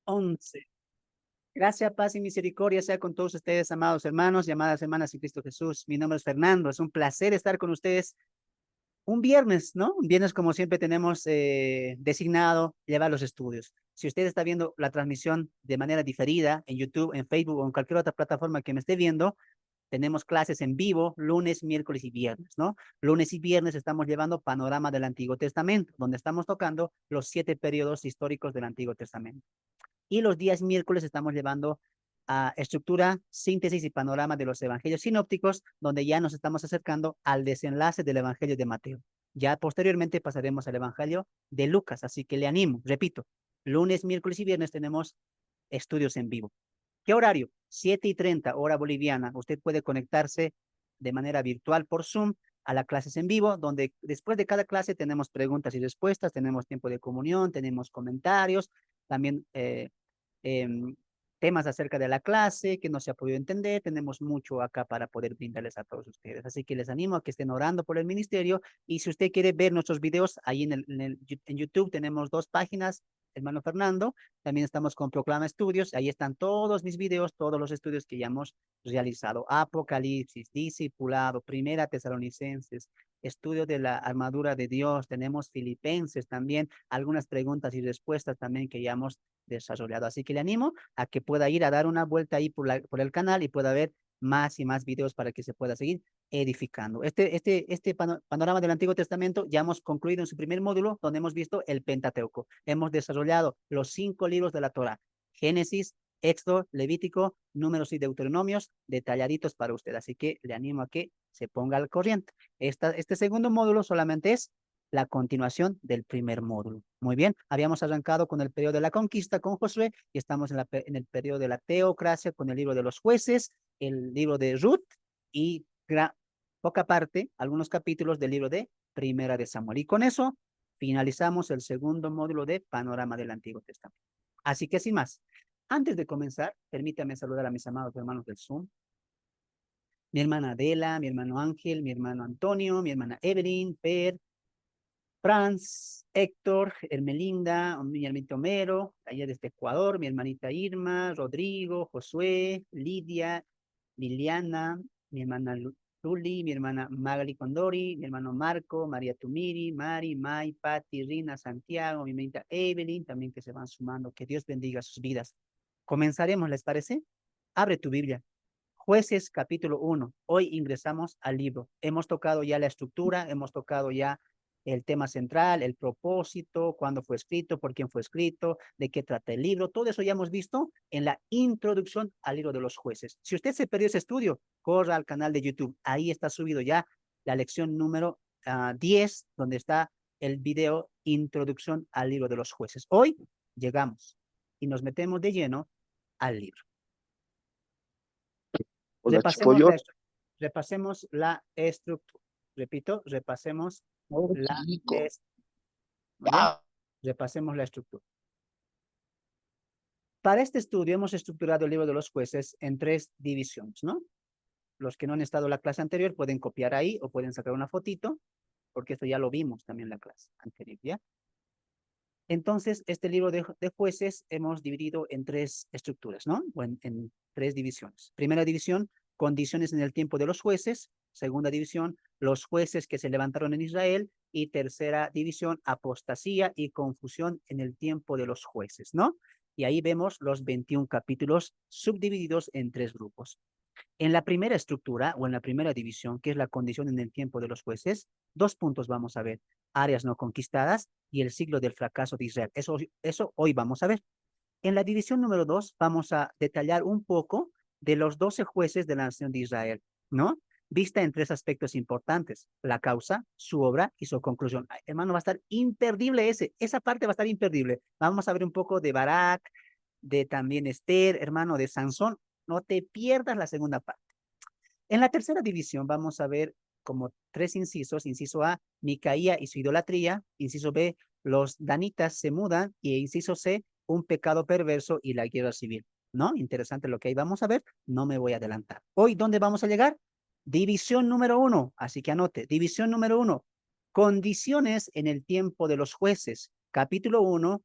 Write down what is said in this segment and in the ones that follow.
11. Gracias, paz y misericordia sea con todos ustedes, amados hermanos y amadas hermanas en Cristo Jesús. Mi nombre es Fernando. Es un placer estar con ustedes un viernes, ¿no? Un viernes como siempre tenemos designado llevar los estudios. Si usted está viendo la transmisión de manera diferida en YouTube, en Facebook o en cualquier otra plataforma que me esté viendo, tenemos clases en vivo lunes, miércoles y viernes, ¿no? Lunes y viernes estamos llevando panorama del Antiguo Testamento, donde estamos tocando los 7 periodos históricos del Antiguo Testamento. Y los días miércoles estamos llevando a estructura, síntesis y panorama de los evangelios sinópticos, donde ya nos estamos acercando al desenlace del evangelio de Mateo. Ya posteriormente pasaremos al evangelio de Lucas, así que le animo, repito, lunes, miércoles y viernes tenemos estudios en vivo. ¿Qué horario? 7:30 hora boliviana. Usted puede conectarse de manera virtual por Zoom a las clases en vivo, donde después de cada clase tenemos preguntas y respuestas, tenemos tiempo de comunión, tenemos comentarios, también em, temas acerca de la clase que no se ha podido entender. Tenemos mucho acá para poder brindarles a todos ustedes. Así que les animo a que estén orando por el ministerio. Y si usted quiere ver nuestros videos, ahí en YouTube tenemos 2 páginas, hermano Fernando. También estamos con Proclama Estudios. Ahí están todos mis videos, todos los estudios que ya hemos realizado. Apocalipsis, Discipulado, Primera Tesalonicenses, estudio de la armadura de Dios. Tenemos Filipenses también, algunas preguntas y respuestas también que ya hemos desarrollado. Así que le animo a que pueda ir a dar una vuelta ahí por el canal y pueda ver más y más videos para que se pueda seguir edificando. Este panorama del Antiguo Testamento ya hemos concluido en su primer módulo, donde hemos visto el Pentateuco. Hemos desarrollado los 5 libros de la Torá: Génesis, Éxodo, Levítico, Números y Deuteronomios, detalladitos para usted. Así que le animo a que se ponga al corriente. Este segundo módulo solamente es la continuación del primer módulo. Muy bien, habíamos arrancado con el periodo de la conquista con Josué y estamos en el periodo de la teocracia con el libro de los jueces, el libro de Ruth y poca parte, algunos capítulos del libro de Primera de Samuel. Y con eso finalizamos el segundo módulo de Panorama del Antiguo Testamento. Así que sin más, antes de comenzar, permítame saludar a mis amados hermanos del Zoom. Mi hermana Adela, mi hermano Ángel, mi hermano Antonio, mi hermana Evelyn, Per, Franz, Héctor, Hermelinda, mi hermanito Homero, allá desde Ecuador, mi hermanita Irma, Rodrigo, Josué, Lidia, Liliana, mi hermana Luli, mi hermana Magali Condori, mi hermano Marco, María Tumiri, Mari, Mai, Patti, Rina, Santiago, mi hermanita Evelyn, también que se van sumando. Que Dios bendiga sus vidas. Comenzaremos, ¿les parece? Abre tu Biblia. Jueces capítulo 1. Hoy ingresamos al libro. Hemos tocado ya la estructura, hemos tocado ya el tema central, el propósito, cuándo fue escrito, por quién fue escrito, de qué trata el libro. Todo eso ya hemos visto en la introducción al libro de los jueces. Si usted se perdió ese estudio, corra al canal de YouTube. Ahí está subido ya la lección número 10, donde está el video Introducción al libro de los jueces. Hoy llegamos y nos metemos de lleno al libro. Hola, Repasemos Chipollo. repasemos la estructura. Repito, repasemos Oh, la chico. estructura. Muy bien, repasemos la estructura. Para este estudio hemos estructurado el libro de los jueces en 3 divisiones, ¿no? Los que no han estado en la clase anterior pueden copiar ahí o pueden sacar una fotito, porque esto ya lo vimos también en la clase anterior, ¿ya? Entonces, este libro de jueces hemos dividido en 3 estructuras, ¿no? O en 3 divisiones. Primera división, condiciones en el tiempo de los jueces. Segunda división, los jueces que se levantaron en Israel. Y tercera división, apostasía y confusión en el tiempo de los jueces, ¿no? Y ahí vemos los 21 capítulos subdivididos en 3 grupos. En la primera estructura o en la primera división, que es la condición en el tiempo de los jueces, 2 puntos vamos a ver: áreas no conquistadas y el siglo del fracaso de Israel. Eso hoy vamos a ver. En la división número 2 vamos a detallar un poco de los 12 jueces de la nación de Israel, ¿no? Vista en 3 aspectos importantes: la causa, su obra y su conclusión. Ay, hermano, va a estar imperdible esa parte va a estar imperdible. Vamos a ver un poco de Barak, de también Esther, hermano, de Sansón. No te pierdas la segunda parte. En la tercera división vamos a ver como 3 incisos: inciso A, Micaía y su idolatría; inciso B, los danitas se mudan; y inciso C, un pecado perverso y la guerra civil, ¿no? Interesante lo que ahí vamos a ver, no me voy a adelantar. Hoy, ¿dónde vamos a llegar? División número 1, así que anote, división número 1, condiciones en el tiempo de los jueces, capítulo 1,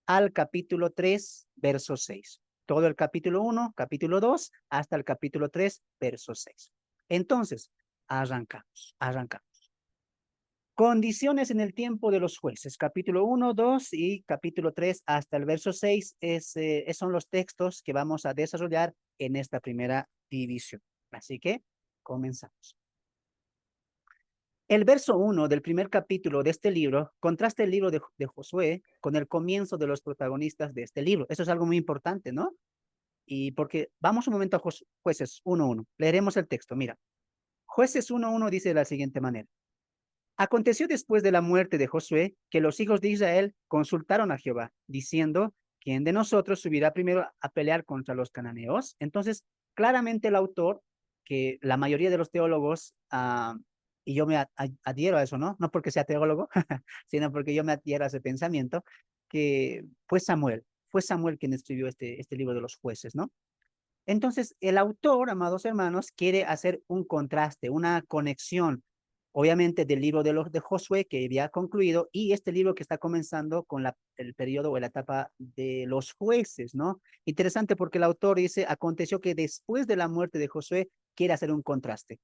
al capítulo 3, verso 6. Todo el capítulo 1, capítulo 2, hasta el capítulo 3, verso 6. Entonces, arrancamos. Condiciones en el tiempo de los jueces, capítulo 1, 2 y capítulo 3 hasta el verso 6 son los textos que vamos a desarrollar en esta primera división. Así que comenzamos. El verso 1 del primer capítulo de este libro contrasta el libro de Josué con el comienzo de los protagonistas de este libro. Eso es algo muy importante, ¿no? Y porque vamos un momento a Jueces 1:1. Leeremos el texto. Mira, Jueces 1:1 dice de la siguiente manera. Aconteció después de la muerte de Josué que los hijos de Israel consultaron a Jehová, diciendo, ¿quién de nosotros subirá primero a pelear contra los cananeos? Entonces, claramente el autor, que la mayoría de los teólogos, y yo me adhiero a eso, ¿no? No porque sea teólogo, sino porque yo me adhiero a ese pensamiento, que fue Samuel quien escribió este libro de los jueces, ¿no? Entonces, el autor, amados hermanos, quiere hacer un contraste, una conexión, obviamente, del libro de Josué, que había concluido, y este libro que está comenzando con el periodo o la etapa de los jueces, ¿no? Interesante porque el autor dice, aconteció que después de la muerte de Josué, quiere hacer un contraste,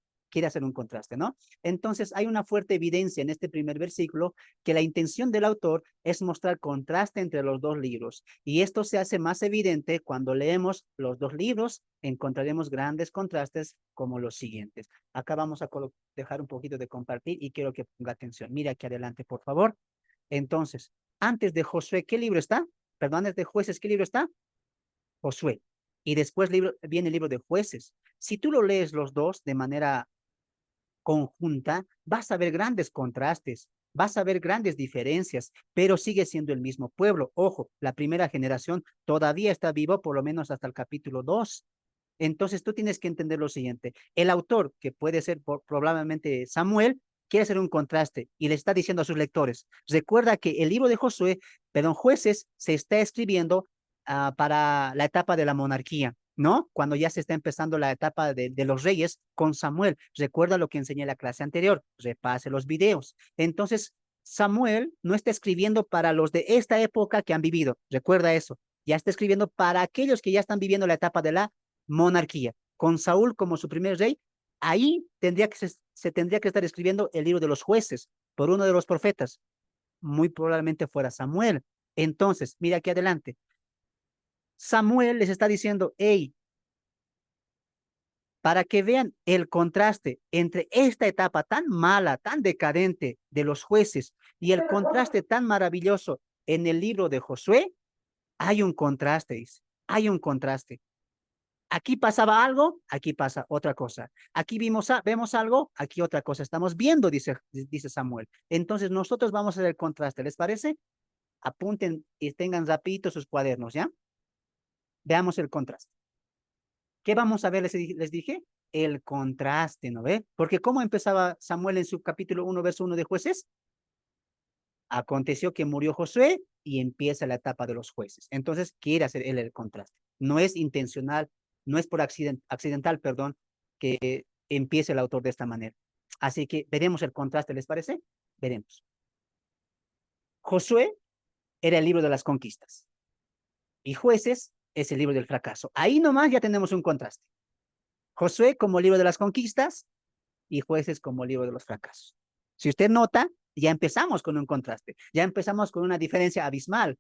¿no? Entonces, hay una fuerte evidencia en este primer versículo que la intención del autor es mostrar contraste entre los dos libros. Y esto se hace más evidente cuando leemos los dos libros, encontraremos grandes contrastes como los siguientes. Acá vamos a dejar un poquito de compartir y quiero que ponga atención. Mira aquí adelante, por favor. Entonces, antes de Josué, ¿qué libro está? Perdón, antes de Jueces, ¿qué libro está? Josué. Y después viene el libro de Jueces. Si tú lo lees los dos de manera conjunta, vas a ver grandes contrastes, vas a ver grandes diferencias, pero sigue siendo el mismo pueblo. Ojo, la primera generación todavía está vivo, por lo menos hasta el capítulo 2. Entonces tú tienes que entender lo siguiente. El autor, que puede ser probablemente Samuel, quiere hacer un contraste y le está diciendo a sus lectores, recuerda que el libro de Josué, perdón, Jueces, se está escribiendo para la etapa de la monarquía, ¿no? Cuando ya se está empezando la etapa de los reyes con Samuel. Recuerda lo que enseñé en la clase anterior, repase los videos. Entonces, Samuel no está escribiendo para los de esta época que han vivido, recuerda eso, ya está escribiendo para aquellos que ya están viviendo la etapa de la monarquía, con Saúl como su primer rey. Ahí se tendría que estar escribiendo el libro de los jueces por uno de los profetas, muy probablemente fuera Samuel. Entonces, mira aquí adelante, Samuel les está diciendo, hey, para que vean el contraste entre esta etapa tan mala, tan decadente de los jueces y el contraste tan maravilloso en el libro de Josué, hay un contraste, dice, hay un contraste. Aquí pasaba algo, aquí pasa otra cosa. Aquí vemos algo, aquí otra cosa. Estamos viendo, dice Samuel. Entonces nosotros vamos a hacer el contraste, ¿les parece? Apunten y tengan rapidito sus cuadernos, ¿ya? Veamos el contraste. ¿Qué vamos a ver? Les dije, el contraste, ¿no ve? Porque ¿cómo empezaba Samuel en su capítulo 1, verso 1 de Jueces? Aconteció que murió Josué y empieza la etapa de los jueces. Entonces quiere hacer él el contraste. No es intencional, no es por accidental, perdón, que empiece el autor de esta manera. Así que veremos el contraste, ¿les parece? Veremos. Josué era el libro de las conquistas y Jueces es el libro del fracaso. Ahí nomás ya tenemos un contraste. Josué como libro de las conquistas y Jueces como libro de los fracasos. Si usted nota, ya empezamos con un contraste, ya empezamos con una diferencia abismal.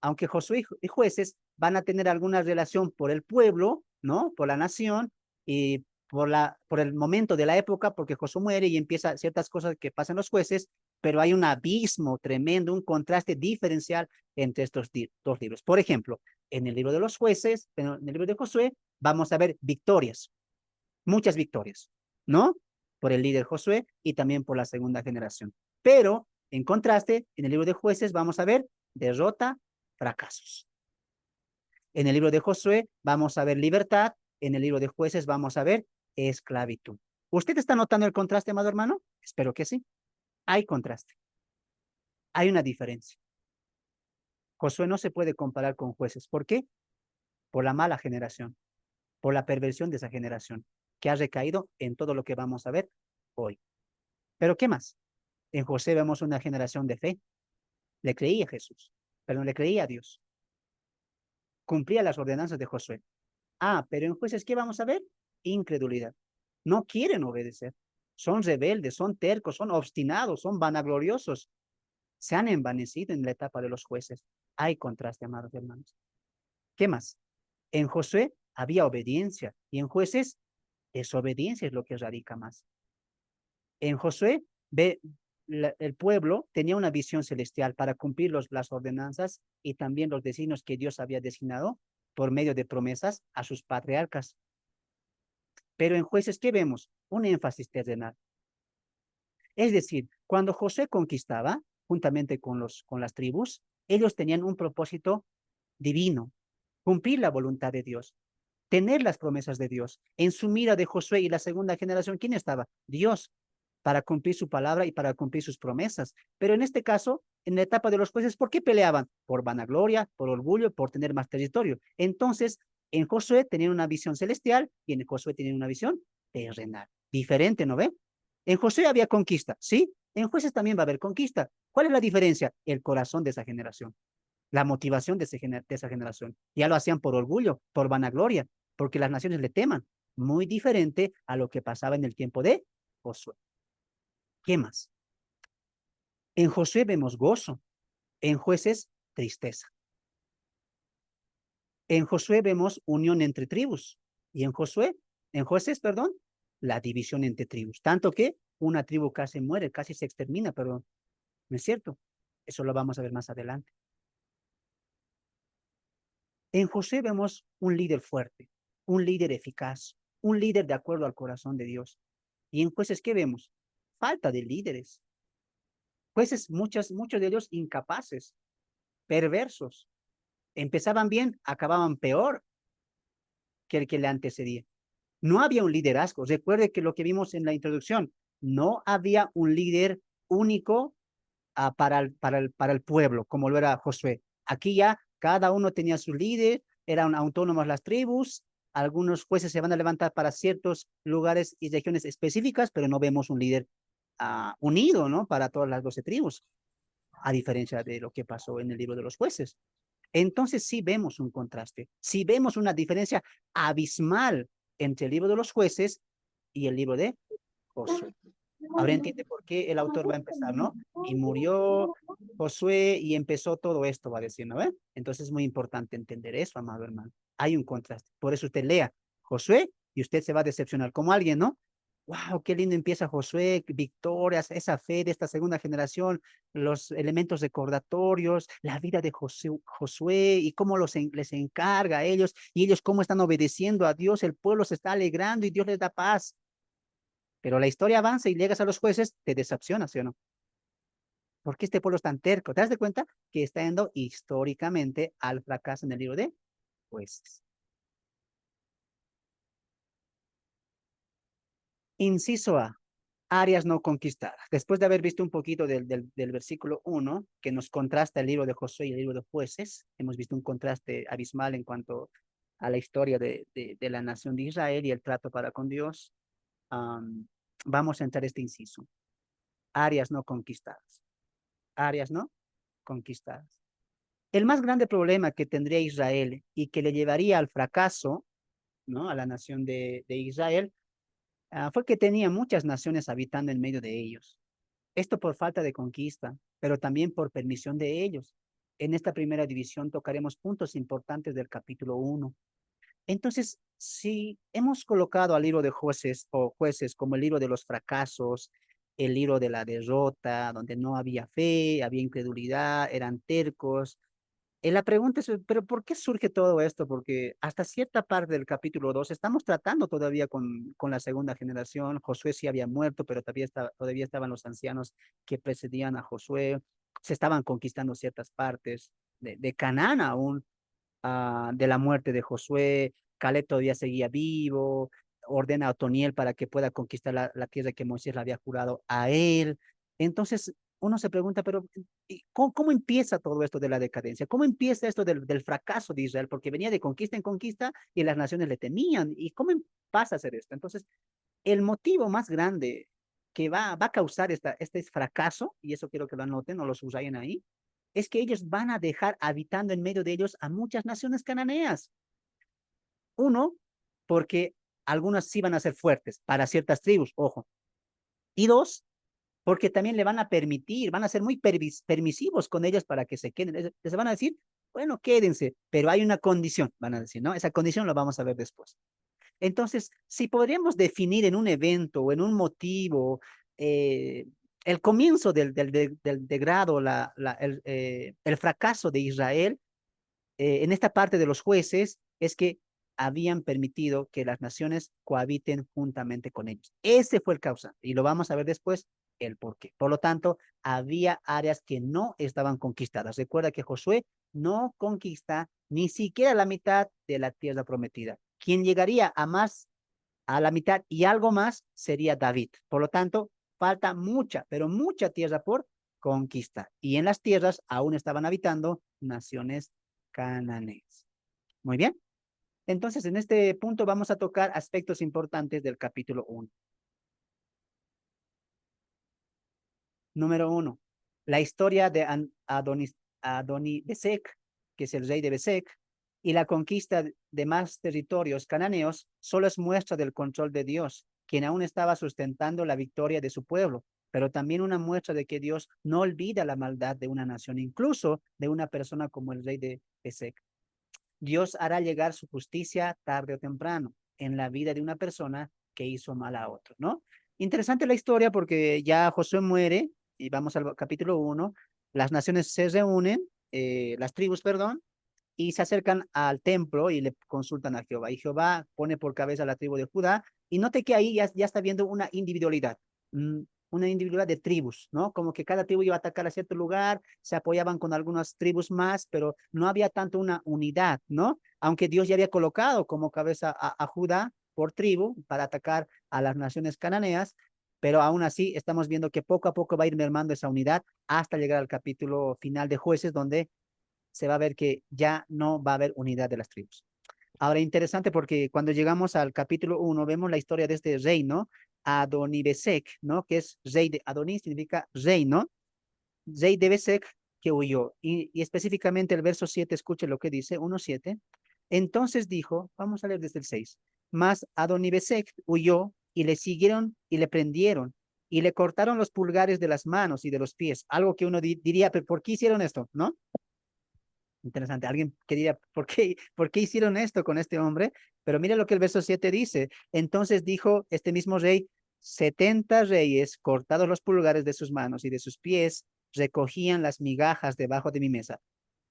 Aunque Josué y Jueces van a tener alguna relación por el pueblo, ¿no? Por la nación y por el momento de la época, porque Josué muere y empieza ciertas cosas que pasan los jueces, pero hay un abismo tremendo, un contraste diferencial entre estos dos libros. Por ejemplo, en el libro de los jueces, en el libro de Josué, vamos a ver victorias, muchas victorias, ¿no? Por el líder Josué y también por la segunda generación. Pero, en contraste, en el libro de jueces vamos a ver derrota, fracasos. En el libro de Josué vamos a ver libertad, en el libro de jueces vamos a ver esclavitud. ¿Usted está notando el contraste, amado hermano? Espero que sí. Hay contraste. Hay una diferencia. Josué no se puede comparar con jueces. ¿Por qué? Por la mala generación, por la perversión de esa generación, que ha recaído en todo lo que vamos a ver hoy. Pero ¿qué más? En José vemos una generación de fe. Le creía a Jesús. pero no le creía a Dios. Cumplía las ordenanzas de Josué. Ah, pero en jueces, ¿qué vamos a ver? Incredulidad. No quieren obedecer. Son rebeldes, son tercos, son obstinados, son vanagloriosos. Se han envanecido en la etapa de los jueces. Hay contraste, amados hermanos. ¿Qué más? En Josué había obediencia y en jueces desobediencia es lo que radica más. En Josué ve, el pueblo tenía una visión celestial para cumplir las ordenanzas y también los designios que Dios había designado por medio de promesas a sus patriarcas. Pero en jueces, ¿qué vemos? Un énfasis terrenal. Es decir, cuando Josué conquistaba, juntamente con las tribus, ellos tenían un propósito divino, cumplir la voluntad de Dios, tener las promesas de Dios. En su mira de Josué y la segunda generación, ¿quién estaba? Dios, para cumplir su palabra y para cumplir sus promesas. Pero en este caso, en la etapa de los jueces, ¿por qué peleaban? Por vanagloria, por orgullo, por tener más territorio. Entonces, en Josué tenían una visión celestial y en Josué tenían una visión terrenal. Diferente, ¿no ve? En Josué había conquista, ¿sí? En jueces también va a haber conquista. ¿Cuál es la diferencia? El corazón de esa generación, la motivación de esa generación. Ya lo hacían por orgullo, por vanagloria, porque las naciones le teman. Muy diferente a lo que pasaba en el tiempo de Josué. ¿Qué más? En Josué vemos gozo, en jueces tristeza. En Josué vemos unión entre tribus y en jueces, perdón, la división entre tribus. Tanto que una tribu casi muere, casi se extermina, pero no es cierto. Eso lo vamos a ver más adelante. En José vemos un líder fuerte, un líder eficaz, un líder de acuerdo al corazón de Dios. Y en jueces, ¿qué vemos? Falta de líderes. Jueces, muchos de ellos incapaces, perversos. Empezaban bien, acababan peor que el que le antecedía. No había un liderazgo. Recuerde que lo que vimos en la introducción, no había un líder único para el pueblo, como lo era Josué. Aquí ya cada uno tenía su líder, eran autónomas las tribus, algunos jueces se van a levantar para ciertos lugares y regiones específicas, pero no vemos un líder unido, ¿no? Para todas las 12 tribus, a diferencia de lo que pasó en el libro de los jueces. Entonces sí vemos un contraste, sí vemos una diferencia abismal entre el libro de los jueces y el libro de Josué. Ahora entiende por qué el autor va a empezar, ¿no? Y murió Josué y empezó todo esto, va a decir, ¿no? Entonces es muy importante entender eso, amado hermano. Hay un contraste. Por eso usted lea Josué y usted se va a decepcionar como alguien, ¿no? Wow, qué lindo empieza Josué, victorias, esa fe de esta segunda generación, los elementos recordatorios, la vida de Josué y cómo les encarga a ellos y ellos cómo están obedeciendo a Dios, el pueblo se está alegrando y Dios les da paz. Pero la historia avanza y llegas a los jueces, te decepcionas, ¿sí o no? ¿Por qué este pueblo es tan terco? ¿Te das de cuenta que está yendo históricamente al fracaso en el libro de jueces? Inciso A, áreas no conquistadas. Después de haber visto un poquito del versículo 1, que nos contrasta el libro de Josué y el libro de jueces, hemos visto un contraste abismal en cuanto a la historia de la nación de Israel y el trato para con Dios. Vamos a entrar a este inciso. Áreas no conquistadas. Áreas no conquistadas. El más grande problema que tendría Israel y que le llevaría al fracaso, ¿no? A la nación de Israel, fue que tenía muchas naciones habitando en medio de ellos. Esto por falta de conquista, pero también por permisión de ellos. En esta primera división tocaremos puntos importantes del capítulo 1. Entonces, si hemos colocado al libro de jueces o jueces como el libro de los fracasos, el libro de la derrota, donde no había fe, había incredulidad, eran tercos, la pregunta es, ¿pero por qué surge todo esto? Porque hasta cierta parte del capítulo 2 estamos tratando todavía con la segunda generación. Josué sí había muerto, pero todavía estaban los ancianos que precedían a Josué. Se estaban conquistando ciertas partes de Canaán aún, de la muerte de Josué. Caleb todavía seguía vivo. Ordena a Otoniel para que pueda conquistar la tierra que Moisés le había jurado a él. Entonces, uno se pregunta, pero ¿cómo empieza todo esto de la decadencia? ¿Cómo empieza esto del fracaso de Israel? Porque venía de conquista en conquista y las naciones le temían. ¿Y cómo pasa a hacer esto? Entonces, el motivo más grande que va a causar este fracaso, y eso quiero que lo anoten o lo subrayen ahí, es que ellos van a dejar habitando en medio de ellos a muchas naciones cananeas. Uno, porque algunas sí van a ser fuertes para ciertas tribus, ojo. Y dos, porque también le van a permitir, van a ser muy permisivos con ellas para que se queden. Les van a decir, bueno, quédense, pero hay una condición, van a decir, ¿no? Esa condición lo vamos a ver después. Entonces, si podríamos definir en un evento o en un motivo el comienzo del degrado, el fracaso de Israel, en esta parte de los jueces, es que habían permitido que las naciones cohabiten juntamente con ellos. Ese fue el causa, y lo vamos a ver después el por qué. Por lo tanto, había áreas que no estaban conquistadas. Recuerda que Josué no conquista ni siquiera la mitad de la tierra prometida. Quien llegaría a más, a la mitad y algo más, sería David. Por lo tanto, falta mucha, pero mucha tierra por conquistar. Y en las tierras aún estaban habitando naciones cananeas. Muy bien. Entonces, en este punto vamos a tocar aspectos importantes del capítulo 1. Número 1, la historia de Adoni-Besec, que es el rey de Besec, y la conquista de más territorios cananeos solo es muestra del control de Dios, quien aún estaba sustentando la victoria de su pueblo, pero también una muestra de que Dios no olvida la maldad de una nación, incluso de una persona como el rey de Besec. Dios hará llegar su justicia tarde o temprano en la vida de una persona que hizo mal a otro, ¿no? Interesante la historia porque ya Josué muere y vamos al capítulo 1, las naciones se reúnen, las tribus, perdón, y se acercan al templo y le consultan a Jehová. Y Jehová pone por cabeza a la tribu de Judá. Y note que ahí ya está viendo una individualidad, una individualidad de tribus, ¿no? Como que cada tribu iba a atacar a cierto lugar, se apoyaban con algunas tribus más, pero no había tanto una unidad, ¿no? Aunque Dios ya había colocado como cabeza a Judá por tribu para atacar a las naciones cananeas, pero aún así estamos viendo que poco a poco va a ir mermando esa unidad hasta llegar al capítulo final de Jueces, donde se va a ver que ya no va a haber unidad de las tribus. Ahora, interesante porque cuando llegamos al capítulo 1 vemos la historia de este rey, ¿no? Adonibesec, ¿no? Que es rey de Adoní, significa rey, ¿no? Rey de Besec que huyó. Y específicamente el verso 7, escuche lo que dice, 1:7. Entonces dijo, vamos a leer desde el 6, mas Adonibesec huyó y le siguieron y le prendieron y le cortaron los pulgares de las manos y de los pies. Algo que uno diría, pero ¿por qué hicieron esto? ¿No? Interesante. Alguien que diría, por qué hicieron esto con este hombre? Pero mira lo que el verso 7 dice. Entonces dijo este mismo rey, 70 reyes, cortados los pulgares de sus manos y de sus pies, recogían las migajas debajo de mi mesa,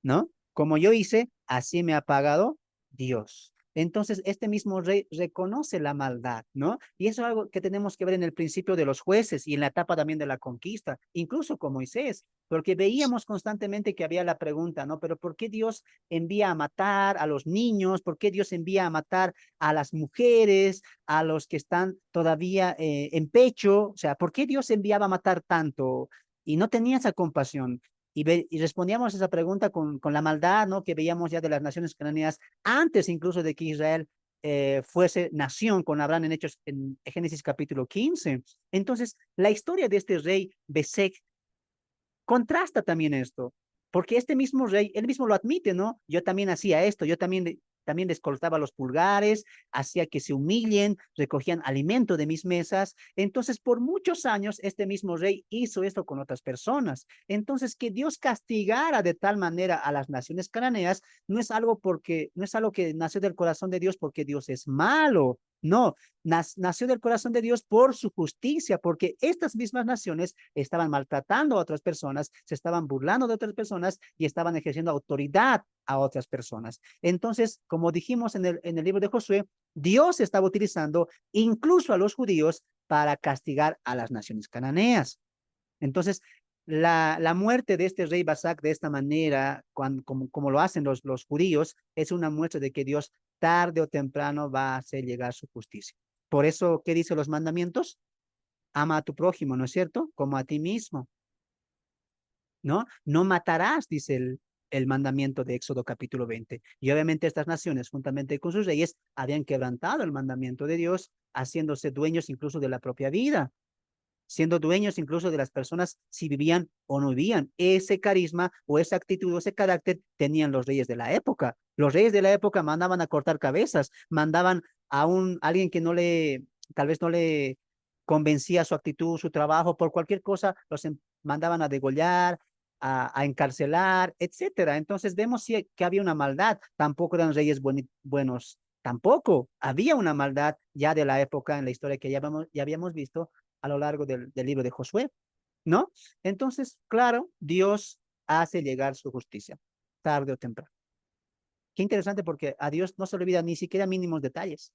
¿no? Como yo hice, así me ha pagado Dios. Entonces, este mismo rey reconoce la maldad, ¿no? Y eso es algo que tenemos que ver en el principio de los jueces y en la etapa también de la conquista, incluso con Moisés, porque veíamos constantemente que había la pregunta, ¿no? Pero ¿por qué Dios envía a matar a los niños? ¿Por qué Dios envía a matar a las mujeres, a los que están todavía en pecho? O sea, ¿por qué Dios enviaba a matar tanto? Y no tenía esa compasión. Y respondíamos esa pregunta con la maldad, ¿no? Que veíamos ya de las naciones cananeas antes incluso de que Israel fuese nación con Abraham en Génesis capítulo 15. Entonces, la historia de este rey Besec contrasta también esto, porque este mismo rey, él mismo lo admite, ¿no? Yo también hacía esto, yo también les cortaba los pulgares, hacía que se humillen, recogían alimento de mis mesas. Entonces, por muchos años, este mismo rey hizo esto con otras personas. Entonces, que Dios castigara de tal manera a las naciones cananeas no es algo que nació del corazón de Dios porque Dios es malo. No, nació del corazón de Dios por su justicia, porque estas mismas naciones estaban maltratando a otras personas, se estaban burlando de otras personas y estaban ejerciendo autoridad a otras personas. Entonces, como dijimos en el libro de Josué, Dios estaba utilizando incluso a los judíos para castigar a las naciones cananeas. Entonces, la muerte de este rey Basac de esta manera, como lo hacen los judíos, es una muestra de que Dios tarde o temprano va a hacer llegar su justicia. Por eso, ¿qué dicen los mandamientos? Ama a tu prójimo, ¿no es cierto? Como a ti mismo, ¿no? No matarás, dice el mandamiento de Éxodo capítulo 20. Y obviamente estas naciones, juntamente con sus reyes, habían quebrantado el mandamiento de Dios, haciéndose dueños incluso de la propia vida. siendo dueños incluso de las personas si vivían o no vivían. Ese carisma o esa actitud o ese carácter tenían los reyes de la época. Los reyes de la época mandaban a cortar cabezas, mandaban a alguien que tal vez no le convencía su actitud, su trabajo, por cualquier cosa, mandaban a degollar, a encarcelar, etcétera. Entonces vemos que había una maldad. Tampoco eran reyes buenos. Tampoco había una maldad ya de la época en la historia que ya habíamos visto a lo largo del libro de Josué, ¿no? Entonces, claro, Dios hace llegar su justicia, tarde o temprano. Qué interesante porque a Dios no se le olvida ni siquiera mínimos detalles,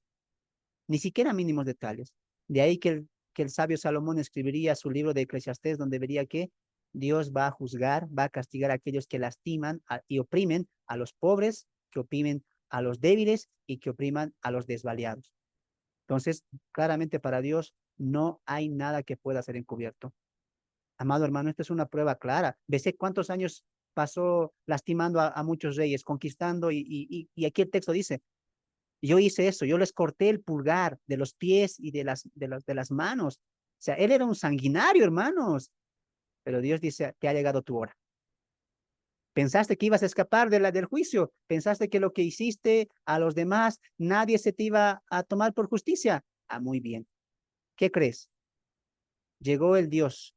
ni siquiera mínimos detalles. De ahí que el sabio Salomón escribiría su libro de Eclesiastés, donde vería que Dios va a juzgar, va a castigar a aquellos que lastiman y oprimen a los pobres, que oprimen a los débiles y que opriman a los desvaliados. Entonces, claramente para Dios no hay nada que pueda ser encubierto. Amado hermano, esta es una prueba clara. ¿Ves cuántos años pasó lastimando a muchos reyes, conquistando? Y aquí el texto dice, yo hice eso, yo les corté el pulgar de los pies y de las manos. O sea, él era un sanguinario, hermanos. Pero Dios dice, te ha llegado tu hora. Pensaste que ibas a escapar del juicio. Pensaste que lo que hiciste a los demás, nadie se te iba a tomar por justicia. Ah, muy bien. ¿Qué crees? Llegó el Dios,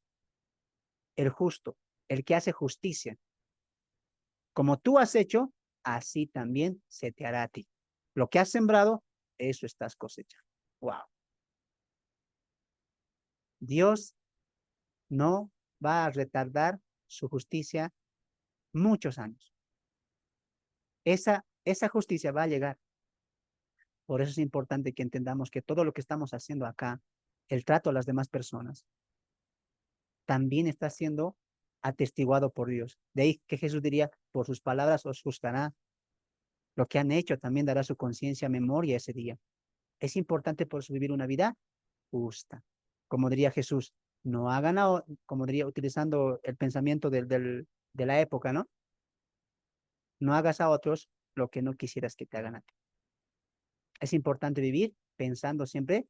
el justo, el que hace justicia. Como tú has hecho, así también se te hará a ti. Lo que has sembrado, eso estás cosechando. Wow. Dios no va a retardar su justicia muchos años. Esa justicia va a llegar. Por eso es importante que entendamos que todo lo que estamos haciendo acá, el trato a las demás personas, también está siendo atestiguado por Dios. De ahí que Jesús diría, por sus palabras os juzgará. Lo que han hecho también dará su conciencia memoria ese día. Es importante por eso vivir una vida justa. Como diría Jesús, no hagan, como diría, utilizando el pensamiento de la época, ¿no? No hagas a otros lo que no quisieras que te hagan a ti. Es importante vivir pensando siempre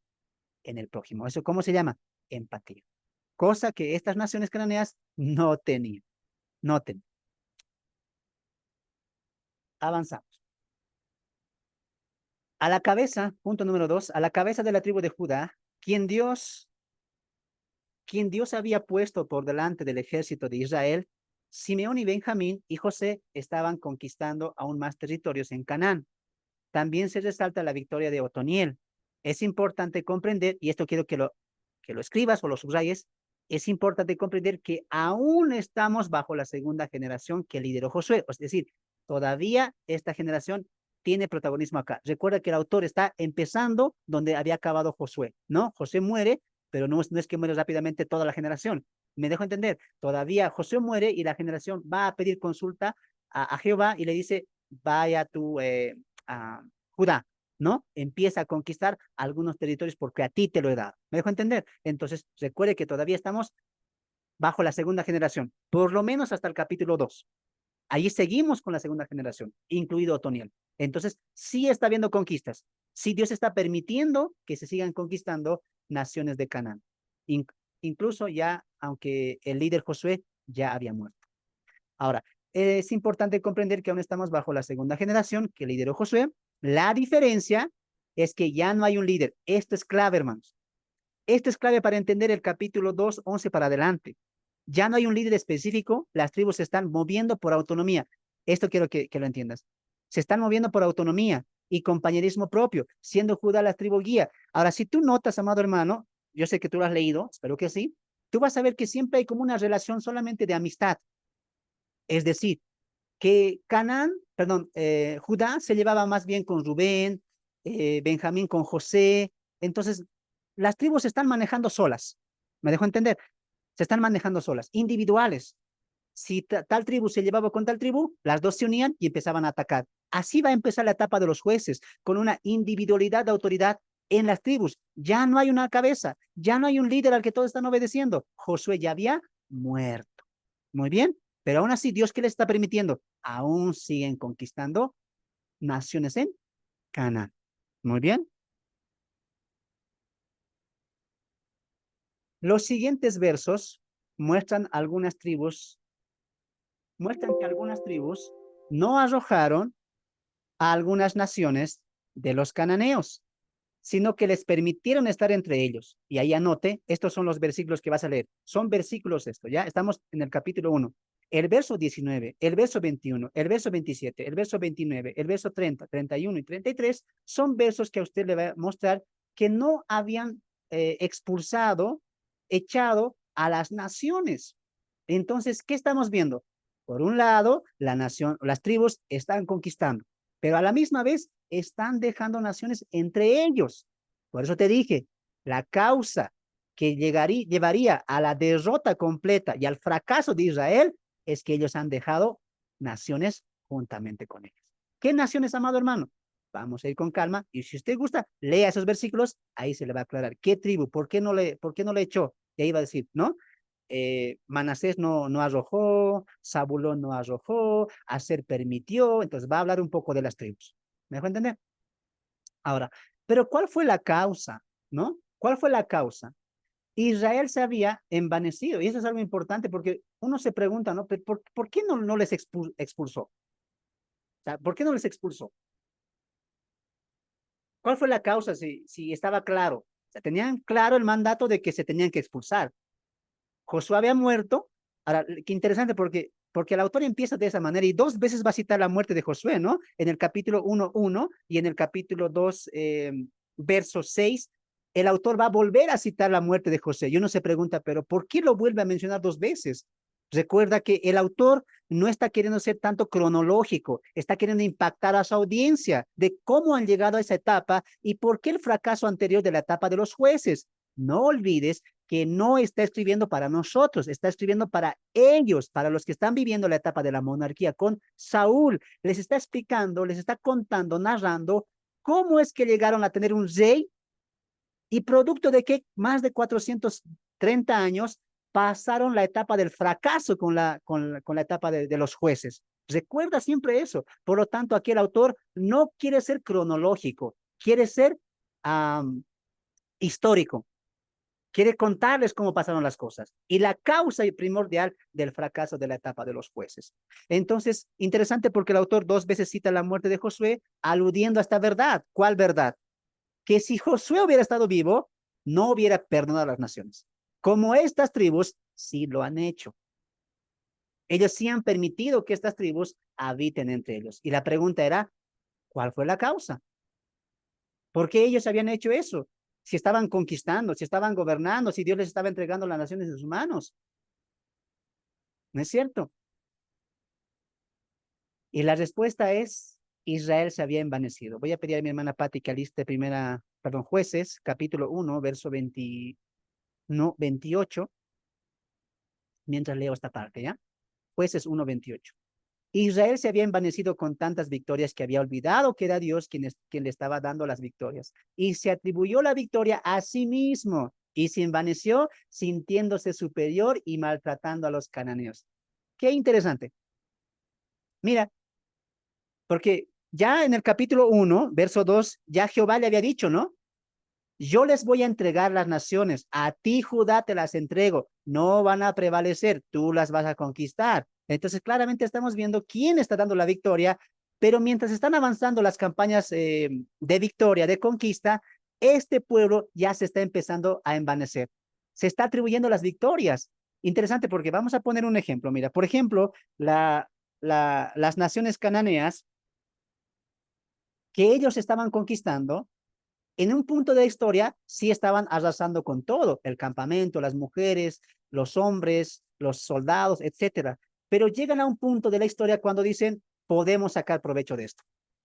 en el prójimo. ¿Eso cómo se llama? Empatía. Cosa que estas naciones cananeas no tenían. No tenían. Avanzamos. A la cabeza, punto número 2, a la cabeza de la tribu de Judá, quien Dios había puesto por delante del ejército de Israel, Simeón y Benjamín y José estaban conquistando aún más territorios en Canaán. También se resalta la victoria de Otoniel. Es importante comprender, y esto quiero que lo escribas o lo subrayes, es importante comprender que aún estamos bajo la segunda generación que lideró Josué. Es decir, todavía esta generación tiene protagonismo acá. Recuerda que el autor está empezando donde había acabado Josué, ¿no? José muere, pero no es que muere rápidamente toda la generación. Me dejo entender, todavía José muere y la generación va a pedir consulta a Jehová y le dice, vaya tú a Judá, ¿no? Empieza a conquistar algunos territorios porque a ti te lo he dado. ¿Me dejo entender? Entonces, recuerde que todavía estamos bajo la segunda generación, por lo menos hasta el capítulo 2. Ahí seguimos con la segunda generación, incluido Otoniel. Entonces, sí está habiendo conquistas. Sí, Dios está permitiendo que se sigan conquistando naciones de Canaán. Incluso ya, aunque el líder Josué ya había muerto. Ahora, es importante comprender que aún estamos bajo la segunda generación que lideró Josué. La diferencia es que ya no hay un líder. Esto es clave, hermanos. Esto es clave para entender el capítulo 2, 11 para adelante. Ya no hay un líder específico, las tribus se están moviendo por autonomía. Esto quiero que lo entiendas. Se están moviendo por autonomía y compañerismo propio, siendo Judá la tribu guía. Ahora, si tú notas, amado hermano, yo sé que tú lo has leído, espero que sí, tú vas a ver que siempre hay como una relación solamente de amistad. Es decir, que Judá se llevaba más bien con Rubén, Benjamín con José. Entonces, las tribus se están manejando solas. ¿Me dejo entender? Se están manejando solas, individuales. Si tal tribu se llevaba con tal tribu, las dos se unían y empezaban a atacar. Así va a empezar la etapa de los jueces, con una individualidad de autoridad en las tribus. Ya no hay una cabeza, ya no hay un líder al que todos están obedeciendo. Josué ya había muerto. Muy bien, pero aún así, ¿Dios qué les está permitiendo? Aún siguen conquistando naciones en Canaán. Muy bien. Los siguientes versos muestran que algunas tribus no arrojaron a algunas naciones de los cananeos, sino que les permitieron estar entre ellos. Y ahí anote, estos son los versículos que vas a leer. Son versículos esto, ¿ya? Estamos en el capítulo 1. El verso 19, el verso 21, el verso 27, el verso 29, el verso 30, 31 y 33 son versos que a usted le va a mostrar que no habían expulsado, echado a las naciones. Entonces, ¿qué estamos viendo? Por un lado, la nación, las tribus están conquistando, pero a la misma vez están dejando naciones entre ellos. Por eso te dije, la causa que llevaría a la derrota completa y al fracaso de Israel es que ellos han dejado naciones juntamente con ellos. ¿Qué naciones, amado hermano? Vamos a ir con calma y si usted gusta, lea esos versículos, ahí se le va a aclarar qué tribu, por qué no le echó. Y ahí va a decir, ¿no? Manasés no arrojó, Zabulón no arrojó, Aser permitió, entonces va a hablar un poco de las tribus. ¿Me dejó entender? Ahora, pero ¿cuál fue la causa? ¿No? ¿Cuál fue la causa? Israel se había envanecido, y eso es algo importante porque uno se pregunta, ¿no? ¿Por qué no les expulsó? O sea, ¿por qué no les expulsó? ¿Cuál fue la causa si estaba claro? O sea, tenían claro el mandato de que se tenían que expulsar. Josué había muerto. Ahora, qué interesante porque el autor empieza de esa manera y dos veces va a citar la muerte de Josué, ¿no? En el capítulo 1:1 y en el capítulo 2, verso 6, el autor va a volver a citar la muerte de José. Y uno se pregunta, pero ¿por qué lo vuelve a mencionar dos veces? Recuerda que el autor no está queriendo ser tanto cronológico, está queriendo impactar a su audiencia de cómo han llegado a esa etapa y por qué el fracaso anterior de la etapa de los jueces. No olvides que no está escribiendo para nosotros, está escribiendo para ellos, para los que están viviendo la etapa de la monarquía con Saúl. Les está explicando, les está contando, narrando cómo es que llegaron a tener un rey y producto de que más de 430 años pasaron la etapa del fracaso con la etapa de los jueces. Recuerda siempre eso. Por lo tanto, aquí el autor no quiere ser cronológico, quiere ser histórico. Quiere contarles cómo pasaron las cosas y la causa primordial del fracaso de la etapa de los jueces. Entonces, interesante porque el autor dos veces cita la muerte de Josué, aludiendo a esta verdad. ¿Cuál verdad? Que si Josué hubiera estado vivo, no hubiera perdonado a las naciones. Como estas tribus sí lo han hecho. Ellos sí han permitido que estas tribus habiten entre ellos. Y la pregunta era, ¿cuál fue la causa? ¿Por qué ellos habían hecho eso? Si estaban conquistando, si estaban gobernando, si Dios les estaba entregando las naciones en sus manos. ¿No es cierto? Y la respuesta es, Israel se había envanecido. Voy a pedir a mi hermana Patti que aliste Jueces, capítulo 1, verso 20, no, 28, mientras leo esta parte, ¿ya? Jueces 1:28. Israel se había envanecido con tantas victorias que había olvidado que era Dios quien le estaba dando las victorias. Y se atribuyó la victoria a sí mismo y se envaneció sintiéndose superior y maltratando a los cananeos. Qué interesante. Mira, porque ya en el capítulo 1, verso 2, ya Jehová le había dicho, ¿no? Yo les voy a entregar las naciones, a ti Judá te las entrego, no van a prevalecer, tú las vas a conquistar. Entonces claramente estamos viendo quién está dando la victoria, pero mientras están avanzando las campañas de victoria, de conquista, este pueblo ya se está empezando a envanecer. Se está atribuyendo las victorias. Interesante porque vamos a poner un ejemplo. Mira, por ejemplo, las naciones cananeas que ellos estaban conquistando, en un punto de la historia sí estaban arrasando con todo, el campamento, las mujeres, los hombres, los soldados, etcétera. Pero llegan a un punto de la historia cuando dicen, podemos sacar provecho de esto.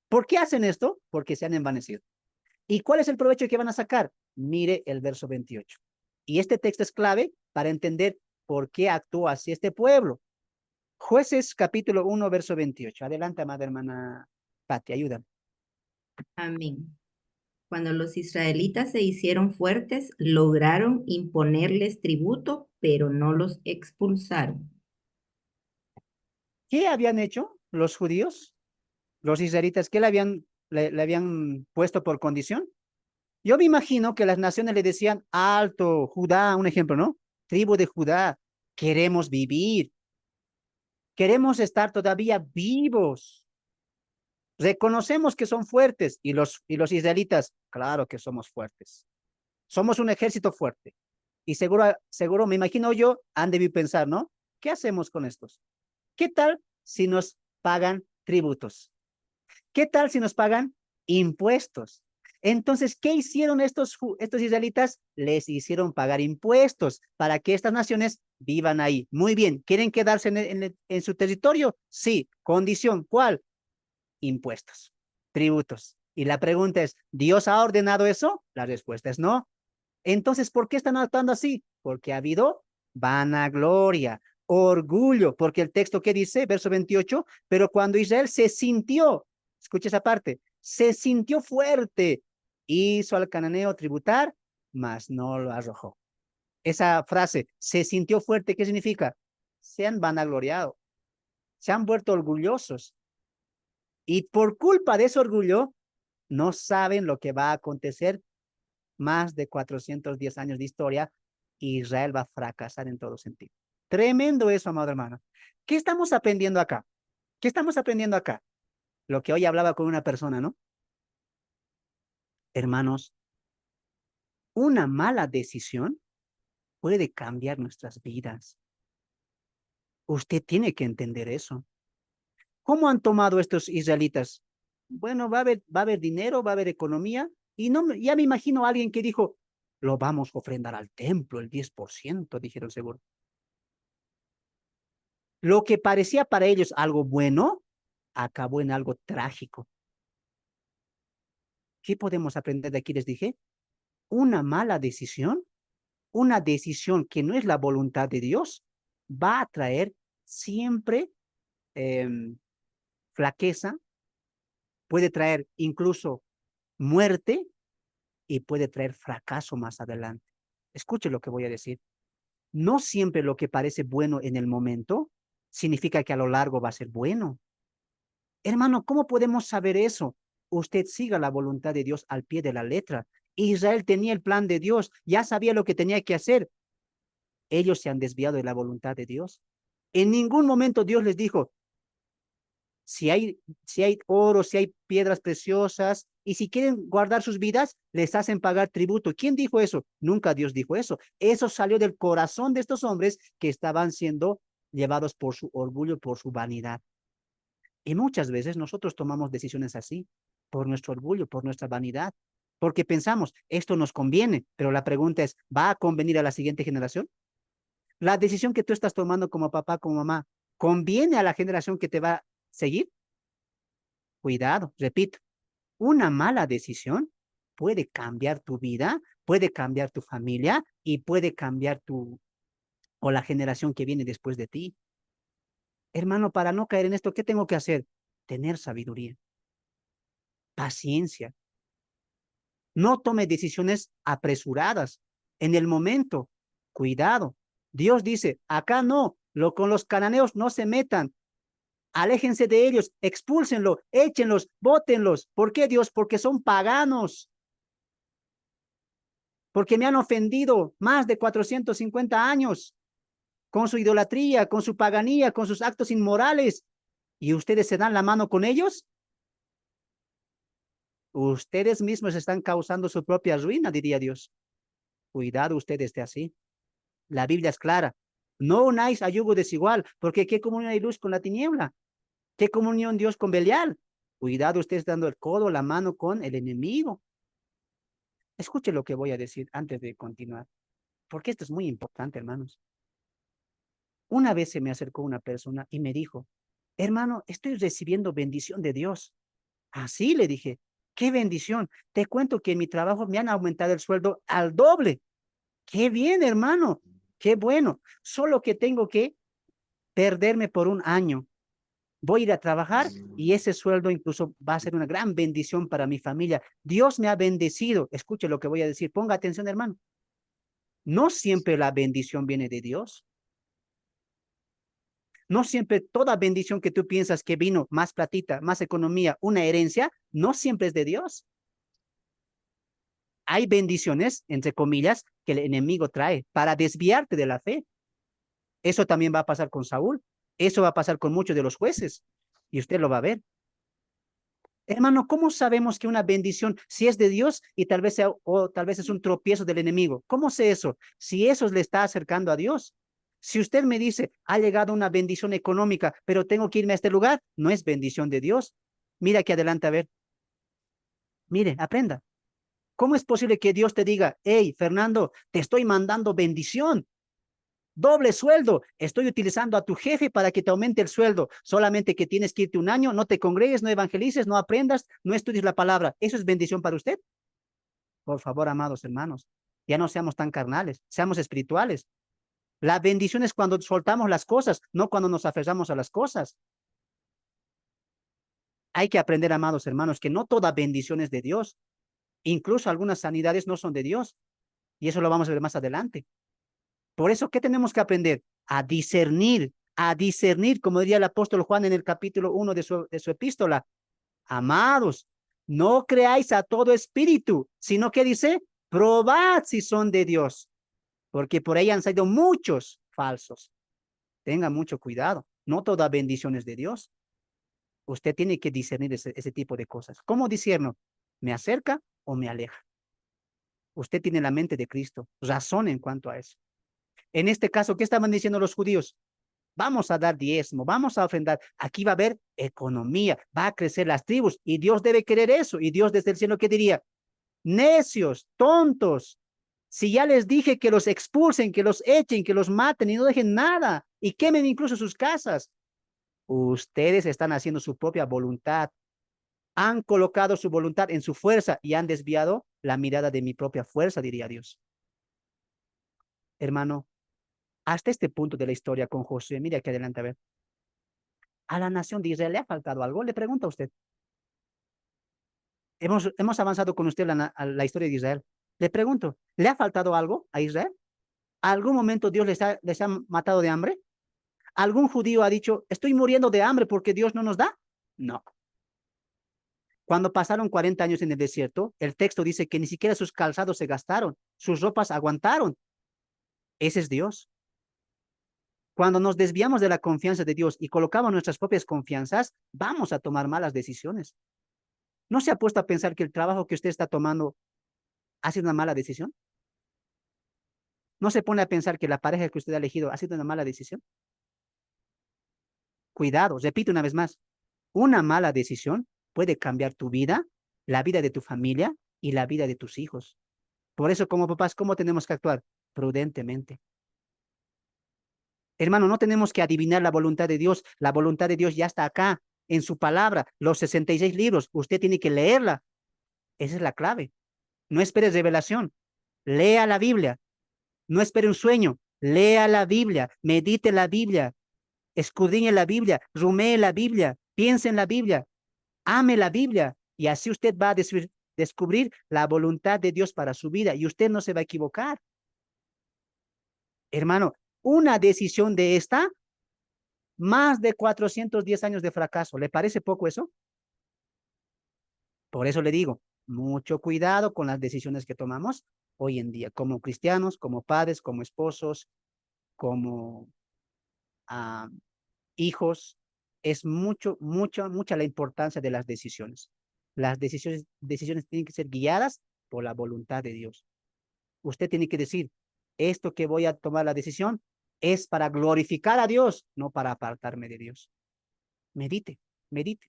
¿Por qué hacen esto? Porque se han envanecido. ¿Y cuál es el provecho que van a sacar? Mire el verso 28. Y este texto es clave para entender por qué actúa así este pueblo. Jueces capítulo 1, verso 28. Adelante, amada hermana Pati, ayúdame. Amén. Cuando los israelitas se hicieron fuertes, lograron imponerles tributo, pero no los expulsaron. ¿Qué habían hecho los judíos? Los israelitas, ¿qué le habían puesto por condición? Yo me imagino que las naciones le decían, alto, Judá, un ejemplo, ¿no? Tribu de Judá, queremos vivir, queremos estar todavía vivos. Reconocemos que son fuertes y los israelitas, claro que somos fuertes. Somos un ejército fuerte. Y seguro, me imagino yo, han debido pensar, ¿no? ¿Qué hacemos con estos? ¿Qué tal si nos pagan tributos? ¿Qué tal si nos pagan impuestos? Entonces, ¿qué hicieron estos israelitas? Les hicieron pagar impuestos para que estas naciones vivan ahí. Muy bien, ¿quieren quedarse en su territorio? Sí, condición, ¿cuál? Impuestos, tributos. Y la pregunta es, ¿Dios ha ordenado eso? La respuesta es no. Entonces, ¿por qué están actuando así? Porque ha habido vanagloria, orgullo, porque el texto que dice, verso 28, pero cuando Israel se sintió, escucha esa parte, se sintió fuerte, hizo al cananeo tributar, mas no lo arrojó. Esa frase, se sintió fuerte, ¿qué significa? Se han vanagloriado, se han vuelto orgullosos, y por culpa de ese orgullo, no saben lo que va a acontecer más de 410 años de historia, Israel va a fracasar en todo sentido. Tremendo eso, amado hermano. ¿Qué estamos aprendiendo acá? ¿Qué estamos aprendiendo acá? Lo que hoy hablaba con una persona, ¿no? Hermanos, una mala decisión puede cambiar nuestras vidas. Usted tiene que entender eso. ¿Cómo han tomado estos israelitas? Bueno, va a haber dinero, va a haber economía, y no, ya me imagino a alguien que dijo, lo vamos a ofrendar al templo, el 10%, dijeron seguro. Lo que parecía para ellos algo bueno, acabó en algo trágico. ¿Qué podemos aprender de aquí? Les dije, una mala decisión, una decisión que no es la voluntad de Dios, va a traer siempre eh, flaqueza, puede traer incluso muerte y puede traer fracaso más adelante. Escuche lo que voy a decir. No siempre lo que parece bueno en el momento significa que a lo largo va a ser bueno. Hermano, ¿cómo podemos saber eso? Usted siga la voluntad de Dios al pie de la letra. Israel tenía el plan de Dios, ya sabía lo que tenía que hacer. Ellos se han desviado de la voluntad de Dios. En ningún momento Dios les dijo, si hay oro, si hay piedras preciosas, y si quieren guardar sus vidas, les hacen pagar tributo. ¿Quién dijo eso? Nunca Dios dijo eso. Eso salió del corazón de estos hombres que estaban siendo llevados por su orgullo, por su vanidad. Y muchas veces nosotros tomamos decisiones así, por nuestro orgullo, por nuestra vanidad, porque pensamos, esto nos conviene, pero la pregunta es, ¿va a convenir a la siguiente generación? La decisión que tú estás tomando como papá, como mamá, ¿conviene a la generación que te va a seguir? Cuidado, repito, una mala decisión puede cambiar tu vida, puede cambiar tu familia y puede cambiar o la generación que viene después de ti. Hermano, para no caer en esto, ¿qué tengo que hacer? Tener sabiduría, paciencia. No tome decisiones apresuradas en el momento. Cuidado. Dios dice, acá no, con los cananeos no se metan. Aléjense de ellos, expúlsenlo, échenlos, bótenlos. ¿Por qué, Dios? Porque son paganos. Porque me han ofendido más de 450 años con su idolatría, con su paganía, con sus actos inmorales. ¿Y ustedes se dan la mano con ellos? Ustedes mismos están causando su propia ruina, diría Dios. Cuidado ustedes de así. La Biblia es clara. No unáis a yugo desigual, porque ¿qué comunión hay luz con la tiniebla? ¿Qué comunión Dios con Belial? Cuidado ustedes dando el codo, la mano con el enemigo. Escuche lo que voy a decir antes de continuar, porque esto es muy importante, hermanos. Una vez se me acercó una persona y me dijo, hermano, estoy recibiendo bendición de Dios. Así le dije, qué bendición. Te cuento que en mi trabajo me han aumentado el sueldo al doble. Qué bien, hermano. Qué bueno. Solo que tengo que perderme por un año. Voy a ir a trabajar y ese sueldo incluso va a ser una gran bendición para mi familia. Dios me ha bendecido. Escuche lo que voy a decir. Ponga atención, hermano. No siempre la bendición viene de Dios. No siempre toda bendición que tú piensas que vino, más platita, más economía, una herencia, no siempre es de Dios. hay bendiciones, entre comillas, que el enemigo trae para desviarte de la fe. Eso también va a pasar con Saúl. Eso va a pasar con muchos de los jueces. Y usted lo va a ver. Hermano, ¿cómo sabemos que una bendición, si es de Dios y tal vez sea, o tal vez es un tropiezo del enemigo? ¿Cómo sé eso? Si eso le está acercando a Dios. Si usted me dice, ha llegado una bendición económica, pero tengo que irme a este lugar, no es bendición de Dios. Mira aquí adelante, a ver. Mire, aprenda. ¿Cómo es posible que Dios te diga, hey, Fernando, te estoy mandando bendición? Doble sueldo. Estoy utilizando a tu jefe para que te aumente el sueldo. Solamente que tienes que irte un año, no te congregues, no evangelices, no aprendas, no estudies la palabra. ¿Eso es bendición para usted? Por favor, amados hermanos, ya no seamos tan carnales, seamos espirituales. La bendición es cuando soltamos las cosas, no cuando nos aferramos a las cosas. Hay que aprender, amados hermanos, que no toda bendición es de Dios. Incluso algunas sanidades no son de Dios. Y eso lo vamos a ver más adelante. Por eso, ¿qué tenemos que aprender? A discernir, como diría el apóstol Juan en el capítulo 1 de su epístola. Amados, no creáis a todo espíritu, sino que dice, probad si son de Dios, porque por ahí han salido muchos falsos. Tenga mucho cuidado, no toda bendición es de Dios. Usted tiene que discernir ese tipo de cosas. ¿Cómo discierno? ¿Me acerca o me aleja? Usted tiene la mente de Cristo, razón en cuanto a eso. En este caso, ¿qué estaban diciendo los judíos? Vamos a dar diezmo, vamos a ofrendar. Aquí va a haber economía, va a crecer las tribus y Dios debe querer eso. Y Dios desde el cielo, ¿qué diría? Necios, tontos. Si ya les dije que los expulsen, que los echen, que los maten y no dejen nada y quemen incluso sus casas, ustedes están haciendo su propia voluntad. Han colocado su voluntad en su fuerza y han desviado la mirada de mi propia fuerza, diría Dios. Hermano, hasta este punto de la historia con Josué, mire aquí adelante a ver. ¿A la nación de Israel le ha faltado algo? Le pregunto a usted. Hemos avanzado con usted a la historia de Israel. Le pregunto, ¿le ha faltado algo a Israel? ¿Algún momento Dios les ha matado de hambre? ¿Algún judío ha dicho, estoy muriendo de hambre porque Dios no nos da? No. Cuando pasaron 40 años en el desierto, el texto dice que ni siquiera sus calzados se gastaron, sus ropas aguantaron. Ese es Dios. Cuando nos desviamos de la confianza de Dios y colocamos nuestras propias confianzas, vamos a tomar malas decisiones. ¿No se ha puesto a pensar que el trabajo que usted está tomando ha sido una mala decisión? ¿No se pone a pensar que la pareja que usted ha elegido ha sido una mala decisión? Cuidado, repito una vez más, una mala decisión puede cambiar tu vida, la vida de tu familia y la vida de tus hijos. Por eso, como papás, ¿cómo tenemos que actuar? Prudentemente. Hermano, no tenemos que adivinar la voluntad de Dios. La voluntad de Dios ya está acá, en su palabra, los 66 libros. Usted tiene que leerla. Esa es la clave. No espere revelación. Lea la Biblia. No espere un sueño. Lea la Biblia. Medite la Biblia. Escudriñe la Biblia. Rumee la Biblia. Piense en la Biblia. Ame la Biblia. Y así usted va a descubrir la voluntad de Dios para su vida. Y usted no se va a equivocar. Hermano, una decisión de esta, más de 410 años de fracaso. ¿Le parece poco eso? Por eso le digo, mucho cuidado con las decisiones que tomamos hoy en día, como cristianos, como padres, como esposos, como ah, hijos. Es mucha la importancia de las decisiones. Las decisiones tienen que ser guiadas por la voluntad de Dios. Usted tiene que decir, esto que voy a tomar la decisión es para glorificar a Dios, no para apartarme de Dios. Medite, medite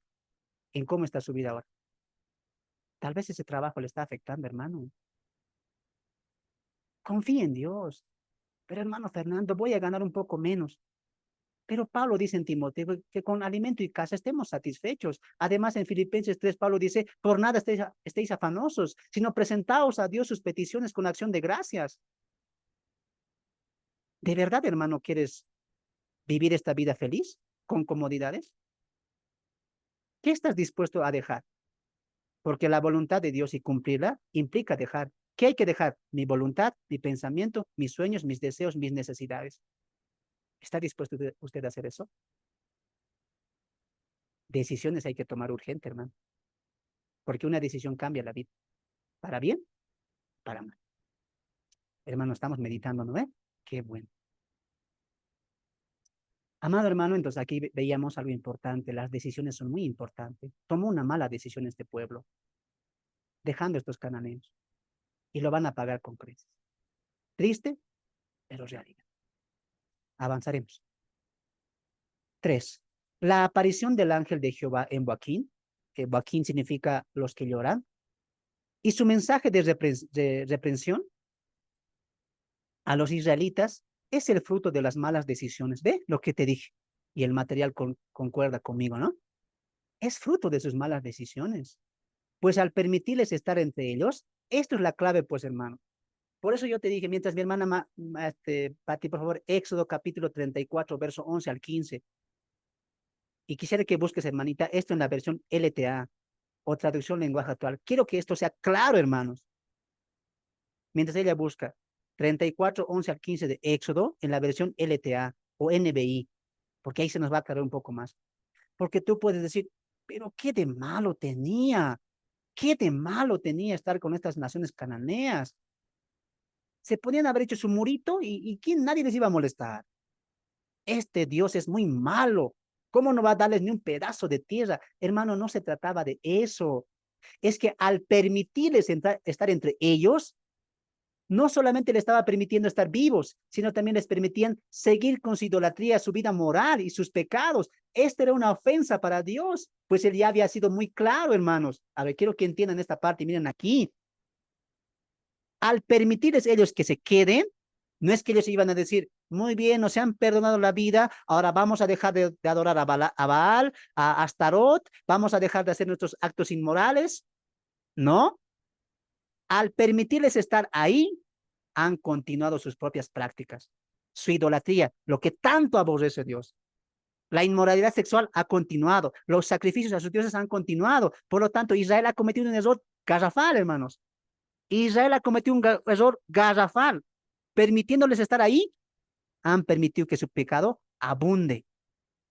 en cómo está su vida ahora. Tal vez ese trabajo le está afectando, hermano. Confíe en Dios. Pero hermano Fernando, voy a ganar un poco menos. Pero Pablo dice en Timoteo que con alimento y casa estemos satisfechos. Además, en Filipenses 3, Pablo dice, por nada estéis afanosos, sino presentaos a Dios sus peticiones con acción de gracias. ¿De verdad, hermano, quieres vivir esta vida feliz, con comodidades? ¿Qué estás dispuesto a dejar? Porque la voluntad de Dios y cumplirla implica dejar. ¿Qué hay que dejar? Mi voluntad, mi pensamiento, mis sueños, mis deseos, mis necesidades. ¿Está dispuesto usted a hacer eso? Decisiones hay que tomar urgente, hermano, porque una decisión cambia la vida. ¿Para bien para mal. Hermano, estamos meditando, ¿no ve? Qué bueno. Amado hermano, entonces aquí veíamos algo importante. Las decisiones son muy importantes. Tomó una mala decisión este pueblo, dejando estos cananeos. Y lo van a pagar con creces. Triste, pero realidad. Avanzaremos. 3. La aparición del ángel de Jehová en Boaquín. Boaquín significa los que lloran. Y su mensaje de reprensión a los israelitas es el fruto de las malas decisiones. ¿Ve lo que te dije? Y el material concuerda conmigo, ¿no? Es fruto de sus malas decisiones. Pues al permitirles estar entre ellos, esto es la clave, pues, hermano. Por eso yo te dije, mientras mi hermana Pati, por favor, Éxodo capítulo 34, verso 11 al 15. Y quisiera que busques, hermanita, esto en la versión LTA o traducción lenguaje actual. Quiero que esto sea claro, hermanos. Mientras ella busca 34, 11 al 15 de Éxodo en la versión LTA o NBI, porque ahí se nos va a aclarar un poco más. Porque tú puedes decir, pero ¿qué de malo tenía? ¿Qué de malo tenía estar con estas naciones cananeas? Se podían haber hecho su murito y ¿quién? Nadie les iba a molestar. Este Dios es muy malo. ¿Cómo no va a darles ni un pedazo de tierra? Hermano, no se trataba de eso. Es que al permitirles estar entre ellos, no solamente le estaba permitiendo estar vivos, sino también les permitían seguir con su idolatría, su vida moral y sus pecados. Esta era una ofensa para Dios, pues él ya había sido muy claro, hermanos. A ver, quiero que entiendan esta parte. Miren aquí. Al permitirles ellos que se queden, no es que ellos iban a decir, muy bien, nos han perdonado la vida, ahora vamos a dejar de adorar a Baal, a Astarot, vamos a dejar de hacer nuestros actos inmorales. No. Al permitirles estar ahí, han continuado sus propias prácticas, su idolatría, lo que tanto aborrece Dios. La inmoralidad sexual ha continuado, los sacrificios a sus dioses han continuado. Por lo tanto, Israel ha cometido un error garrafal, hermanos. Israel ha cometido un error garrafal. Permitiéndoles estar ahí, han permitido que su pecado abunde.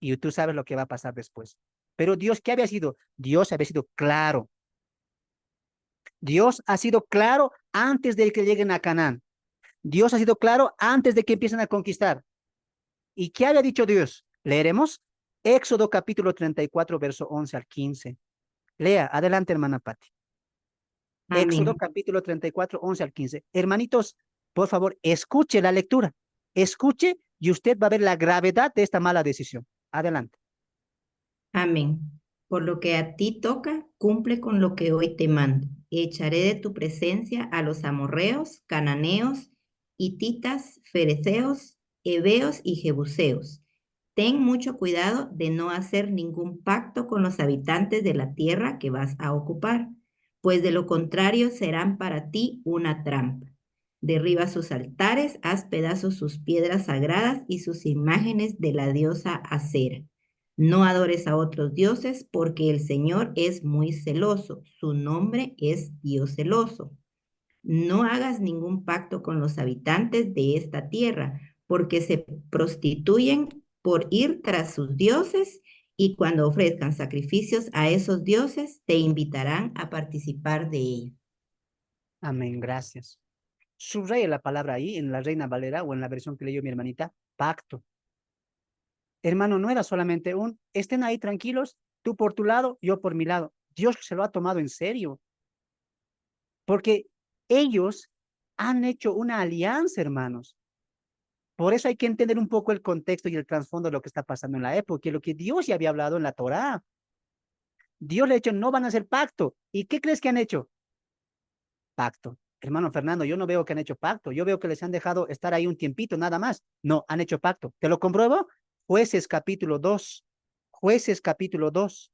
Y tú sabes lo que va a pasar después. Pero Dios, ¿qué había sido? Dios había sido claro. Dios ha sido claro antes de que lleguen a Canaán. Dios ha sido claro antes de que empiecen a conquistar. ¿Y qué había dicho Dios? Leeremos Éxodo capítulo 34, verso 11 al 15. Lea, adelante, hermana Patti. Éxodo Amén. capítulo 34, 11 al 15. Hermanitos, por favor, escuche la lectura. Escuche y usted va a ver la gravedad de esta mala decisión. Adelante. Amén. Por lo que a ti toca, cumple con lo que hoy te mando. Echaré de tu presencia a los amorreos, cananeos, hititas, fereceos, heveos y jebuseos. Ten mucho cuidado de no hacer ningún pacto con los habitantes de la tierra que vas a ocupar, pues de lo contrario serán para ti una trampa. Derriba sus altares, haz pedazos sus piedras sagradas y sus imágenes de la diosa Acera. No adores a otros dioses porque el Señor es muy celoso. Su nombre es Dios celoso. No hagas ningún pacto con los habitantes de esta tierra porque se prostituyen por ir tras sus dioses y cuando ofrezcan sacrificios a esos dioses te invitarán a participar de ellos. Amén, gracias. Subraya la palabra ahí en la Reina Valera o en la versión que leyó mi hermanita, pacto. Hermano, no era solamente estén ahí tranquilos, tú por tu lado, yo por mi lado. Dios se lo ha tomado en serio, porque ellos han hecho una alianza, hermanos. Por eso hay que entender un poco el contexto y el trasfondo de lo que está pasando en la época, y lo que Dios ya había hablado en la Torá. Dios le ha dicho, no van a hacer pacto. ¿Y qué crees que han hecho? Pacto. Hermano Fernando, yo no veo que han hecho pacto. Yo veo que les han dejado estar ahí un tiempito, nada más. No, han hecho pacto. ¿Te lo compruebo? Jueces capítulo 2. Jueces capítulo 2.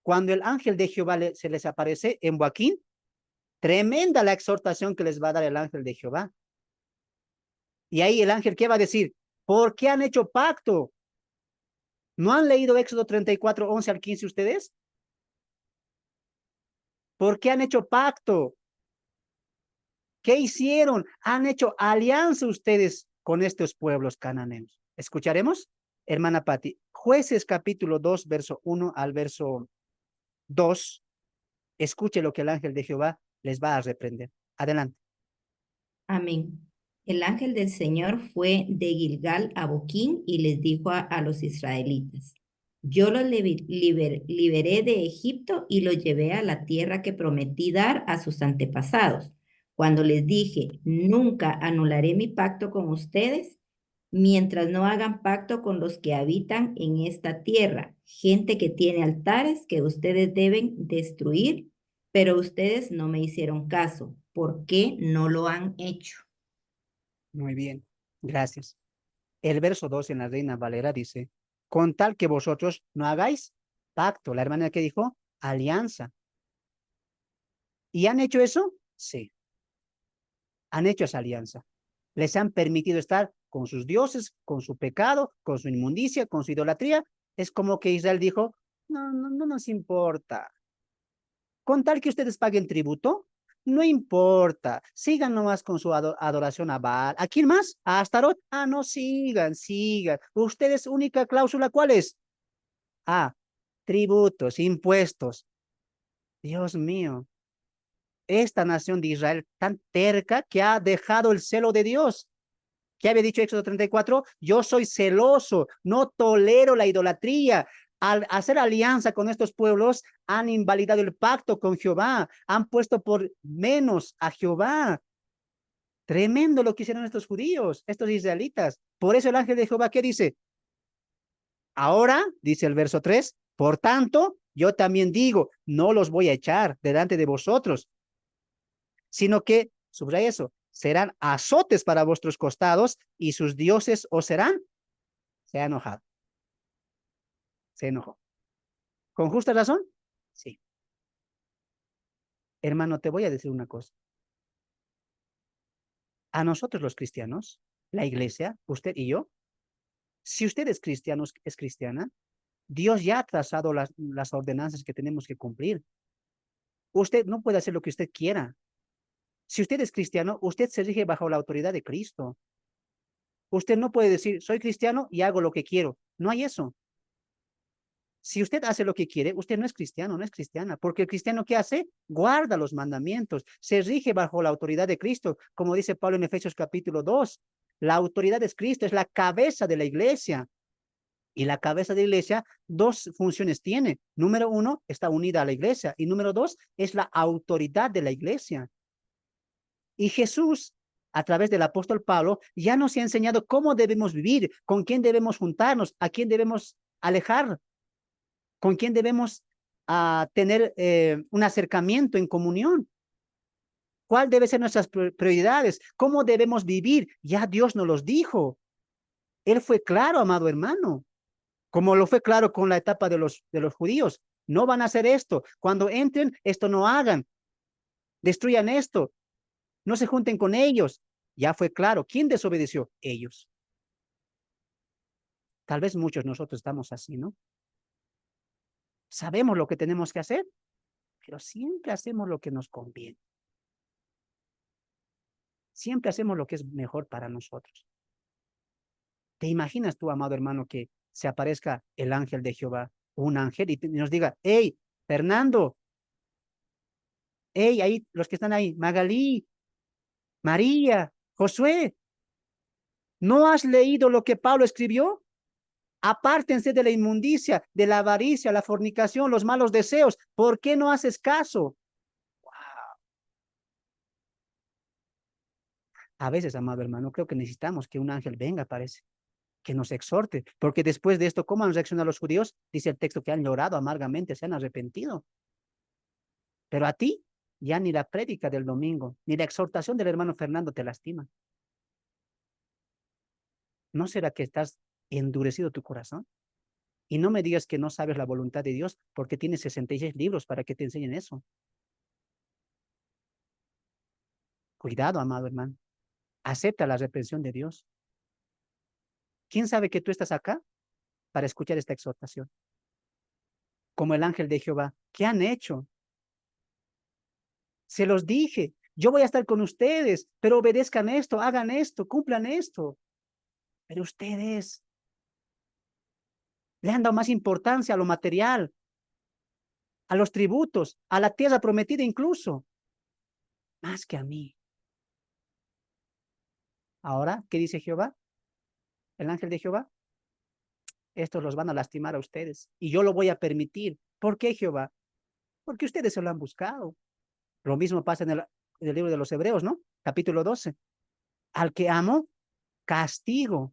Cuando el ángel de Jehová se les aparece en Boaquín, tremenda la exhortación que les va a dar el ángel de Jehová. Y ahí el ángel, ¿qué va a decir? ¿Por qué han hecho pacto? ¿No han leído Éxodo 34, 11 al 15 ustedes? ¿Por qué han hecho pacto? ¿Qué hicieron? Han hecho alianza ustedes con estos pueblos cananeos. ¿Escucharemos? Hermana Patti, Jueces capítulo 2, verso 1 al verso 2. Escuche lo que el ángel de Jehová les va a reprender. Adelante. Amén. El ángel del Señor fue de Gilgal a Boquín y les dijo a los israelitas, yo los liberé de Egipto y los llevé a la tierra que prometí dar a sus antepasados. Cuando les dije, nunca anularé mi pacto con ustedes, mientras no hagan pacto con los que habitan en esta tierra, gente que tiene altares que ustedes deben destruir, pero ustedes no me hicieron caso. ¿Por qué no lo han hecho? Muy bien, gracias. El verso 2 en la Reina Valera dice, con tal que vosotros no hagáis pacto. La hermana que dijo, alianza. ¿Y han hecho eso? Sí, han hecho esa alianza. Les han permitido estar con sus dioses, con su pecado, con su inmundicia, con su idolatría. Es como que Israel dijo, no nos importa. Con tal que ustedes paguen tributo, no importa. Sigan nomás con su adoración a Baal. ¿A quién más? ¿A Astarot? Ah, no, sigan. Ustedes, única cláusula, ¿cuál es? Ah, tributos, impuestos. Dios mío, esta nación de Israel tan terca que ha dejado el celo de Dios. ¿Qué había dicho Éxodo 34? Yo soy celoso, no tolero la idolatría. Al hacer alianza con estos pueblos, han invalidado el pacto con Jehová, han puesto por menos a Jehová. Tremendo lo que hicieron estos judíos, estos israelitas. Por eso el ángel de Jehová, ¿qué dice? Ahora, dice el verso 3, por tanto, yo también digo, no los voy a echar delante de vosotros, sino que, subraya eso, serán azotes para vuestros costados y sus dioses os serán. Se ha enojado, se enojó. ¿Con justa razón? Sí. Hermano, te voy a decir una cosa. A nosotros los cristianos, la iglesia, usted y yo, si usted es cristiano, es cristiana, Dios ya ha trazado las ordenanzas que tenemos que cumplir. Usted no puede hacer lo que usted quiera. Si usted es cristiano, usted se rige bajo la autoridad de Cristo. Usted no puede decir, soy cristiano y hago lo que quiero. No hay eso. Si usted hace lo que quiere, usted no es cristiano, no es cristiana, porque el cristiano ¿qué hace? Guarda los mandamientos, se rige bajo la autoridad de Cristo, como dice Pablo en Efesios capítulo 2. La autoridad es Cristo, es la cabeza de la iglesia. Y la cabeza de la iglesia dos funciones tiene. Número uno, está unida a la iglesia. Y número dos, es la autoridad de la iglesia. Y Jesús, a través del apóstol Pablo, ya nos ha enseñado cómo debemos vivir, con quién debemos juntarnos, a quién debemos alejar, con quién debemos tener un acercamiento en comunión. ¿Cuál debe ser nuestras prioridades? ¿Cómo debemos vivir? Ya Dios nos los dijo. Él fue claro, amado hermano, como lo fue claro con la etapa de los judíos. No van a hacer esto. Cuando entren, esto no hagan. Destruyan esto. No se junten con ellos. Ya fue claro. ¿Quién desobedeció? Ellos. Tal vez muchos nosotros estamos así, ¿no? Sabemos lo que tenemos que hacer, pero siempre hacemos lo que nos conviene. Siempre hacemos lo que es mejor para nosotros. ¿Te imaginas tú, amado hermano, que se aparezca el ángel de Jehová, un ángel, y nos diga, hey, Fernando, hey, ahí, los que están ahí, Magalí, María, Josué, ¿no has leído lo que Pablo escribió? Apártense de la inmundicia, de la avaricia, la fornicación, los malos deseos. ¿Por qué no haces caso? A veces, amado hermano, creo que necesitamos que un ángel venga, parece, que nos exhorte, porque después de esto, ¿cómo han reaccionado los judíos? Dice el texto que han llorado amargamente, se han arrepentido. Pero a ti, ya ni la prédica del domingo, ni la exhortación del hermano Fernando te lastima. ¿No será que estás endurecido tu corazón? Y no me digas que no sabes la voluntad de Dios, porque tienes 66 libros para que te enseñen eso. Cuidado, amado hermano. Acepta la reprensión de Dios. ¿Quién sabe que tú estás acá para escuchar esta exhortación? Como el ángel de Jehová. ¿Qué han hecho? Se los dije. Yo voy a estar con ustedes, pero obedezcan esto, hagan esto, cumplan esto. Pero ustedes le han dado más importancia a lo material, a los tributos, a la tierra prometida incluso, más que a mí. Ahora, ¿qué dice Jehová? El ángel de Jehová, estos los van a lastimar a ustedes y yo lo voy a permitir. ¿Por qué, Jehová? Porque ustedes se lo han buscado. Lo mismo pasa en el libro de los Hebreos, ¿no? Capítulo 12. Al que amo, castigo,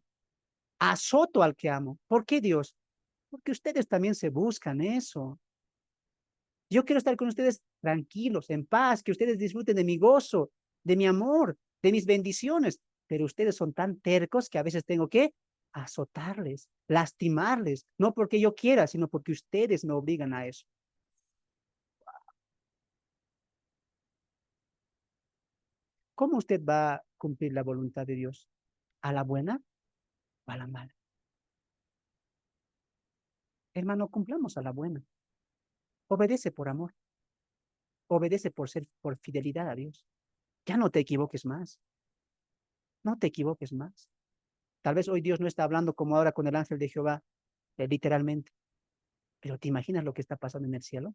azoto al que amo. ¿Por qué, Dios? Porque ustedes también se buscan eso. Yo quiero estar con ustedes tranquilos, en paz, que ustedes disfruten de mi gozo, de mi amor, de mis bendiciones. Pero ustedes son tan tercos que a veces tengo que azotarles, lastimarles, no porque yo quiera, sino porque ustedes me obligan a eso. ¿Cómo usted va a cumplir la voluntad de Dios? ¿A la buena o a la mala? Hermano, cumplamos a la buena. Obedece por amor, obedece por fidelidad a Dios. Ya no te equivoques más, no te equivoques más. Tal vez hoy Dios no está hablando como ahora con el ángel de Jehová, literalmente, pero ¿te imaginas lo que está pasando en el cielo?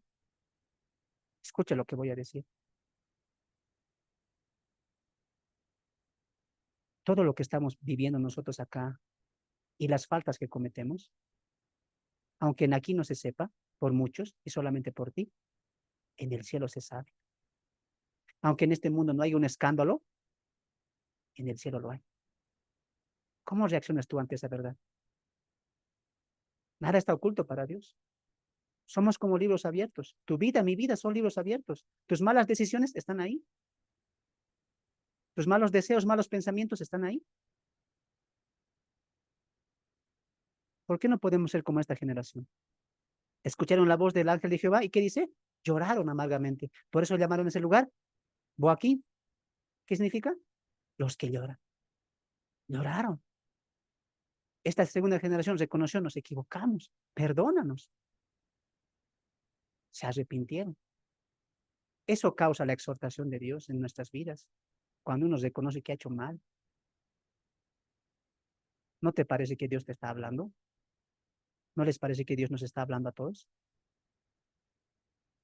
Escucha lo que voy a decir. Todo lo que estamos viviendo nosotros acá y las faltas que cometemos, aunque en aquí no se sepa por muchos y solamente por ti, en el cielo se sabe. Aunque en este mundo no hay un escándalo, en el cielo lo hay. ¿Cómo reaccionas tú ante esa verdad? Nada está oculto para Dios. Somos como libros abiertos. Tu vida, mi vida son libros abiertos. Tus malas decisiones están ahí. Tus malos deseos, malos pensamientos están ahí. ¿Por qué no podemos ser como esta generación? Escucharon la voz del ángel de Jehová y ¿qué dice? Lloraron amargamente. Por eso llamaron ese lugar Boaquín. ¿Qué significa? Los que lloran. Lloraron. Esta segunda generación reconoció, nos equivocamos. Perdónanos. Se arrepintieron. Eso causa la exhortación de Dios en nuestras vidas. Cuando uno reconoce que ha hecho mal. ¿No te parece que Dios te está hablando? ¿No les parece que Dios nos está hablando a todos?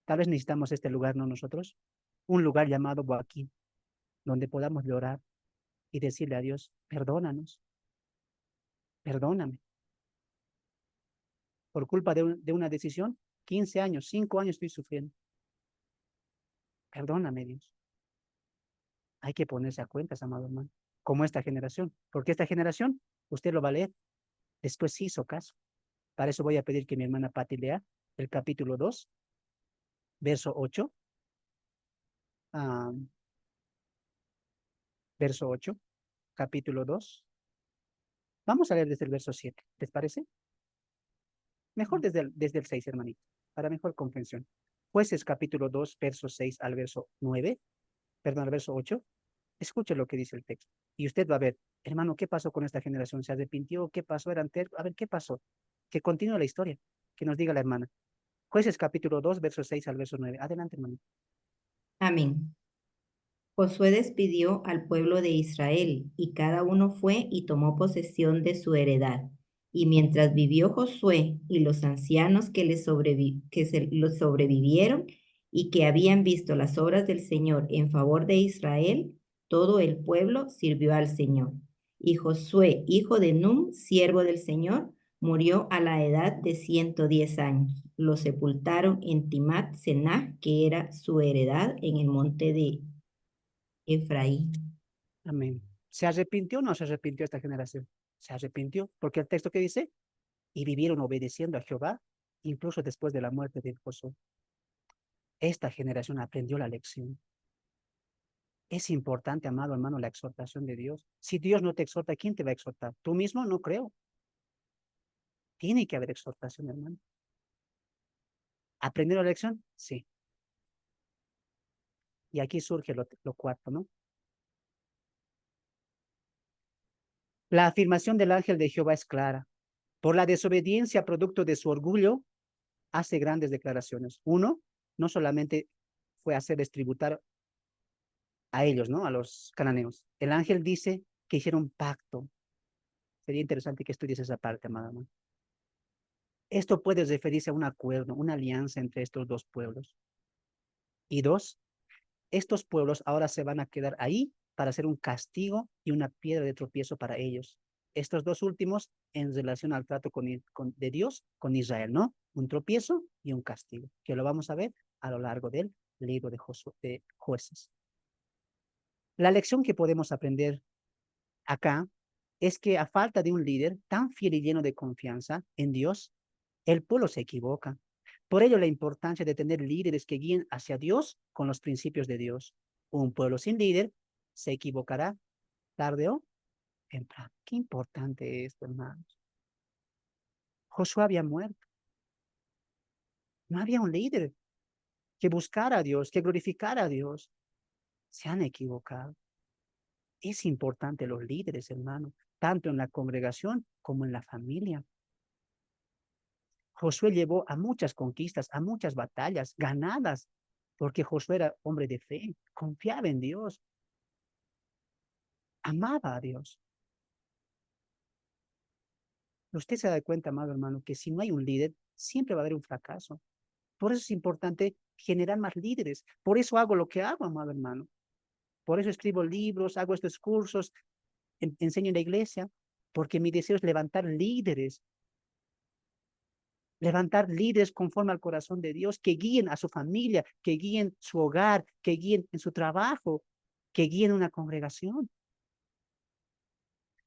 Tal vez necesitamos este lugar, ¿no nosotros? Un lugar llamado Boaquín, donde podamos llorar y decirle a Dios, perdónanos, perdóname. Por culpa de una decisión, 15 años, 5 años estoy sufriendo. Perdóname, Dios. Hay que ponerse a cuentas, amado hermano, como esta generación, porque esta generación, usted lo va a leer, después sí hizo caso. Para eso voy a pedir que mi hermana Pati lea el capítulo 2, verso 8, verso 8, capítulo 2. Vamos a leer desde el verso 7, ¿les parece? Mejor desde el 6, hermanito, para mejor comprensión. Jueces capítulo 2, verso 6 al verso 9, perdón, al verso 8. Escuche lo que dice el texto. Y usted va a ver, hermano, ¿qué pasó con esta generación? ¿Se arrepintió? ¿Qué pasó? ¿Eran tercos? A ver, ¿qué pasó? Que continúe la historia, que nos diga la hermana. Jueces capítulo 2, verso 6 al verso 9. Adelante, hermano. Amén. Josué despidió al pueblo de Israel, y cada uno fue y tomó posesión de su heredad. Y mientras vivió Josué y los ancianos que los sobrevivieron y que habían visto las obras del Señor en favor de Israel, todo el pueblo sirvió al Señor. Y Josué, hijo de Nun, siervo del Señor, murió a la edad de 110 años. Lo sepultaron en Timat Senah, que era su heredad, en el monte de Efraín. Amén. ¿Se arrepintió o no se arrepintió esta generación? Se arrepintió, porque el texto que dice, y vivieron obedeciendo a Jehová, incluso después de la muerte de Josué. Esta generación aprendió la lección. Es importante, amado hermano, la exhortación de Dios. Si Dios no te exhorta, ¿quién te va a exhortar? ¿Tú mismo? No creo. Tiene que haber exhortación, hermano. ¿Aprender la lección? Sí. Y aquí surge lo cuarto, ¿no? La afirmación del ángel de Jehová es clara. Por la desobediencia producto de su orgullo, hace grandes declaraciones. Uno, no solamente fue hacerles tributar a ellos, ¿no? A los cananeos. El ángel dice que hicieron pacto. Sería interesante que estudies esa parte, amada hermana. Esto puede referirse a un acuerdo, una alianza entre estos dos pueblos. Y dos, estos pueblos ahora se van a quedar ahí para ser un castigo y una piedra de tropiezo para ellos. Estos dos últimos en relación al trato de Dios con Israel, ¿no? Un tropiezo y un castigo, que lo vamos a ver a lo largo del libro de Jueces. La lección que podemos aprender acá es que a falta de un líder tan fiel y lleno de confianza en Dios, el pueblo se equivoca. Por ello, la importancia de tener líderes que guíen hacia Dios con los principios de Dios. Un pueblo sin líder se equivocará tarde o temprano. Qué importante es esto, hermanos. Josué había muerto. No había un líder que buscara a Dios, que glorificara a Dios. Se han equivocado. Es importante los líderes, hermano, tanto en la congregación como en la familia. Josué llevó a muchas conquistas, a muchas batallas ganadas, porque Josué era hombre de fe, confiaba en Dios, amaba a Dios. Usted se da cuenta, amado hermano, que si no hay un líder, siempre va a haber un fracaso. Por eso es importante generar más líderes. Por eso hago lo que hago, amado hermano. Por eso escribo libros, hago estos cursos, enseño en la iglesia, porque mi deseo es levantar líderes conforme al corazón de Dios, que guíen a su familia, que guíen su hogar, que guíen en su trabajo, que guíen una congregación.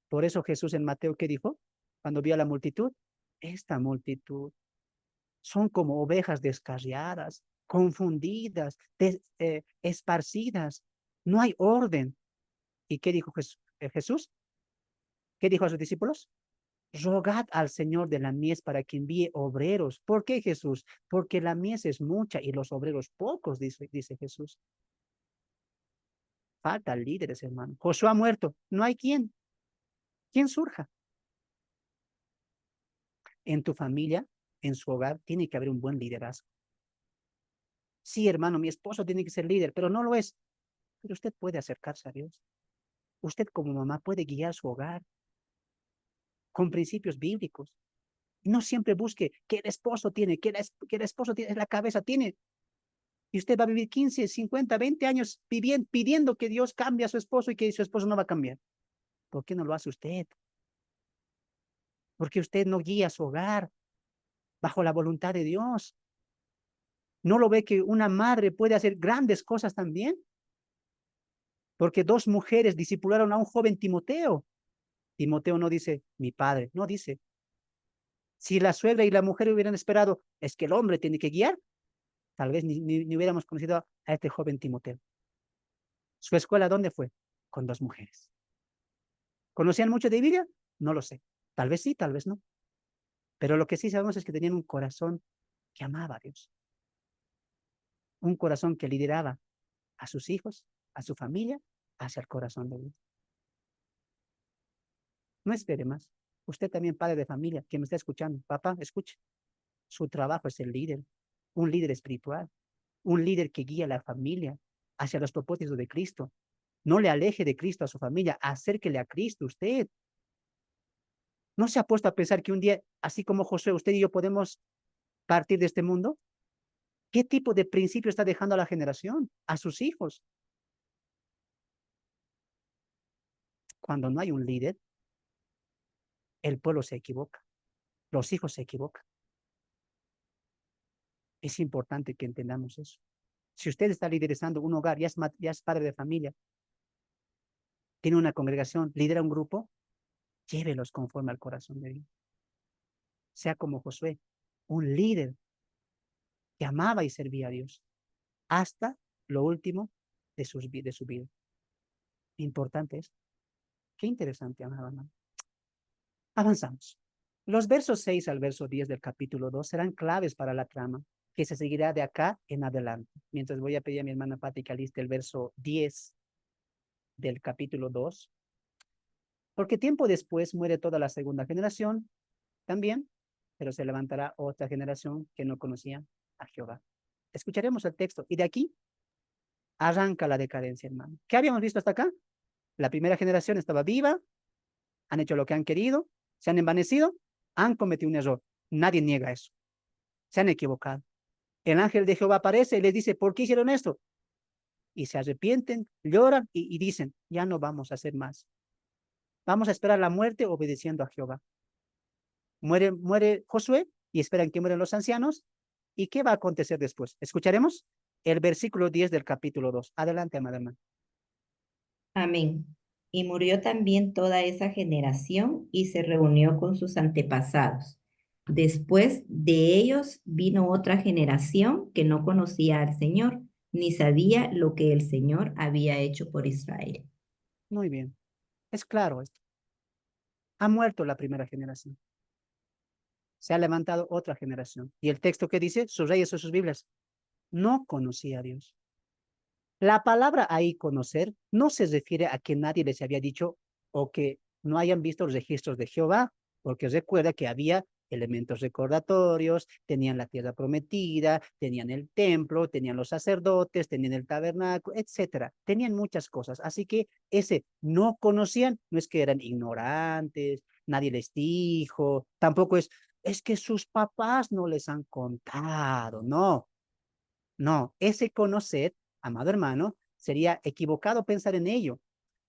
Por eso Jesús en Mateo, ¿qué dijo? Cuando vio a la multitud, esta multitud son como ovejas descarriadas, confundidas, esparcidas. No hay orden. ¿Y qué dijo Jesús? ¿Qué dijo a sus discípulos? Rogad al Señor de la mies para que envíe obreros. ¿Por qué, Jesús? Porque la mies es mucha y los obreros pocos, dice Jesús. Faltan líderes, hermano. Josué ha muerto. No hay quien. ¿Quién surja? En tu familia, en su hogar, tiene que haber un buen liderazgo. Sí, hermano, mi esposo tiene que ser líder, pero no lo es. Pero usted puede acercarse a Dios. Usted como mamá puede guiar su hogar con principios bíblicos. No siempre busque que el esposo tiene, que el esposo tiene, la cabeza tiene. Y usted va a vivir 15, 50, 20 años pidiendo que Dios cambie a su esposo y que su esposo no va a cambiar. ¿Por qué no lo hace usted? Porque usted no guía su hogar bajo la voluntad de Dios. ¿No lo ve que una madre puede hacer grandes cosas también? Porque dos mujeres discipularon a un joven Timoteo. Timoteo no dice, mi padre, no dice. Si la suegra y la mujer hubieran esperado, es que el hombre tiene que guiar, tal vez ni hubiéramos conocido a este joven Timoteo. ¿Su escuela dónde fue? Con dos mujeres. ¿Conocían mucho de Biblia? No lo sé. Tal vez sí, tal vez no. Pero lo que sí sabemos es que tenían un corazón que amaba a Dios. Un corazón que lideraba a sus hijos, a su familia, hacia el corazón de Dios. No espere más. Usted también, padre de familia, que me está escuchando. Papá, escuche. Su trabajo es el líder, un líder espiritual, un líder que guía a la familia hacia los propósitos de Cristo. No le aleje de Cristo a su familia, acérquele a Cristo usted. ¿No se ha puesto a pensar que un día, así como Josué, usted y yo podemos partir de este mundo? ¿Qué tipo de principio está dejando a la generación, a sus hijos? Cuando no hay un líder, el pueblo se equivoca, los hijos se equivocan. Es importante que entendamos eso. Si usted está liderizando un hogar, ya es padre de familia, tiene una congregación, lidera un grupo, llévelos conforme al corazón de Dios. Sea como Josué, un líder que amaba y servía a Dios hasta lo último de su vida. Importante es. Qué interesante, amado hermano. Avanzamos. Los versos 6 al verso 10 del capítulo 2 serán claves para la trama, que se seguirá de acá en adelante. Mientras voy a pedir a mi hermana Pati que aliste el verso 10 del capítulo 2, porque tiempo después muere toda la segunda generación también, pero se levantará otra generación que no conocía a Jehová. Escucharemos el texto y de aquí arranca la decadencia, hermano. ¿Qué habíamos visto hasta acá? La primera generación estaba viva, han hecho lo que han querido, se han envanecido, han cometido un error. Nadie niega eso. Se han equivocado. El ángel de Jehová aparece y les dice, ¿por qué hicieron esto? y se arrepienten, lloran y dicen, ya no vamos a hacer más. Vamos a esperar la muerte obedeciendo a Jehová. Muere Josué y esperan que mueran los ancianos. ¿Y qué va a acontecer después? Escucharemos el versículo 10 del capítulo 2. Adelante, amada hermana. Amén. Y murió también toda esa generación y se reunió con sus antepasados. Después de ellos vino otra generación que no conocía al Señor, ni sabía lo que el Señor había hecho por Israel. Muy bien. Es claro esto. Ha muerto la primera generación. Se ha levantado otra generación. Y el texto que dice, sus reyes o sus Biblias, no conocía a Dios. La palabra ahí conocer no se refiere a que nadie les había dicho o que no hayan visto los registros de Jehová, porque recuerda que había elementos recordatorios, tenían la tierra prometida, tenían el templo, tenían los sacerdotes, tenían el tabernáculo, etcétera. Tenían muchas cosas. Así que ese no conocían, no es que eran ignorantes, nadie les dijo, tampoco es que sus papás no les han contado, no. No, ese conocer, amado hermano, sería equivocado pensar en ello,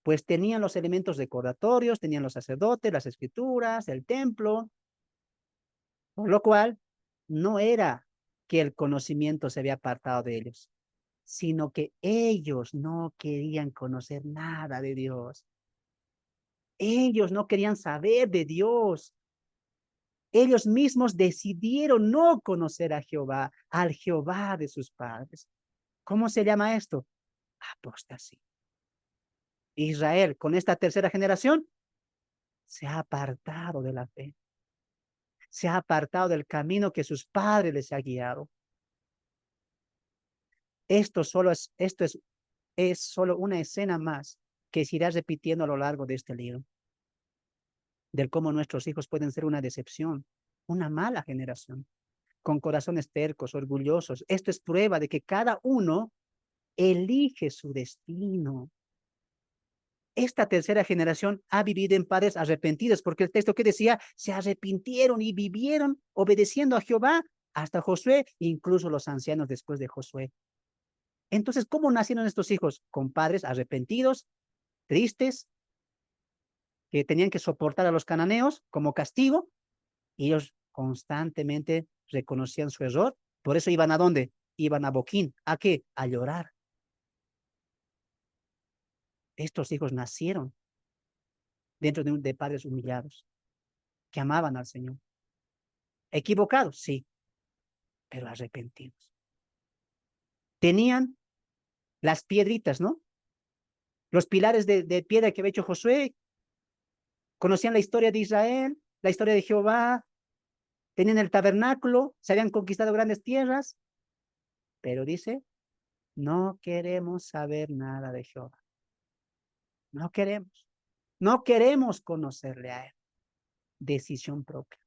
pues tenían los elementos recordatorios, tenían los sacerdotes, las escrituras, el templo, por lo cual no era que el conocimiento se había apartado de ellos, sino que ellos no querían conocer nada de Dios. Ellos no querían saber de Dios. Ellos mismos decidieron no conocer a Jehová, al Jehová de sus padres. ¿Cómo se llama esto? Apostasía. Israel, con esta tercera generación, se ha apartado de la fe, se ha apartado del camino que sus padres les ha guiado. Esto es solo una escena más que se irá repitiendo a lo largo de este libro, del cómo nuestros hijos pueden ser una decepción, una mala generación, con corazones tercos, orgullosos. Esto es prueba de que cada uno elige su destino. Esta tercera generación ha vivido en padres arrepentidos, porque el texto que decía, se arrepintieron y vivieron obedeciendo a Jehová hasta Josué, incluso los ancianos después de Josué. Entonces, ¿cómo nacieron estos hijos? Con padres arrepentidos, tristes, que tenían que soportar a los cananeos como castigo, y ellos constantemente reconocían su error. Por eso iban ¿a dónde? Iban a Boquín. ¿A qué? A llorar. Estos hijos nacieron dentro de padres humillados, que amaban al Señor. Equivocados, sí, pero arrepentidos. Tenían las piedritas, ¿no? Los pilares de piedra que había hecho Josué, conocían la historia de Israel, la historia de Jehová, tenían el tabernáculo, se habían conquistado grandes tierras, pero dice, no queremos saber nada de Jehová. No queremos conocerle a él. Decisión propia.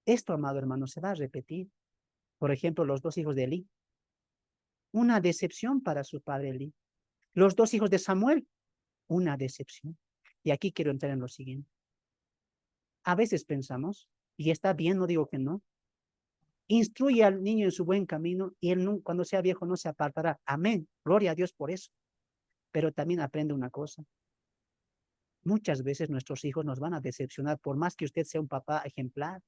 Esto, amado hermano, se va a repetir. Por ejemplo, los dos hijos de Elí. Una decepción para su padre Elí. Los dos hijos de Samuel. Una decepción. Y aquí quiero entrar en lo siguiente. A veces pensamos, y está bien, no digo que no, instruye al niño en su buen camino y él no, cuando sea viejo no se apartará. Amén. Gloria a Dios por eso. Pero también aprende una cosa. Muchas veces nuestros hijos nos van a decepcionar por más que usted sea un papá ejemplar.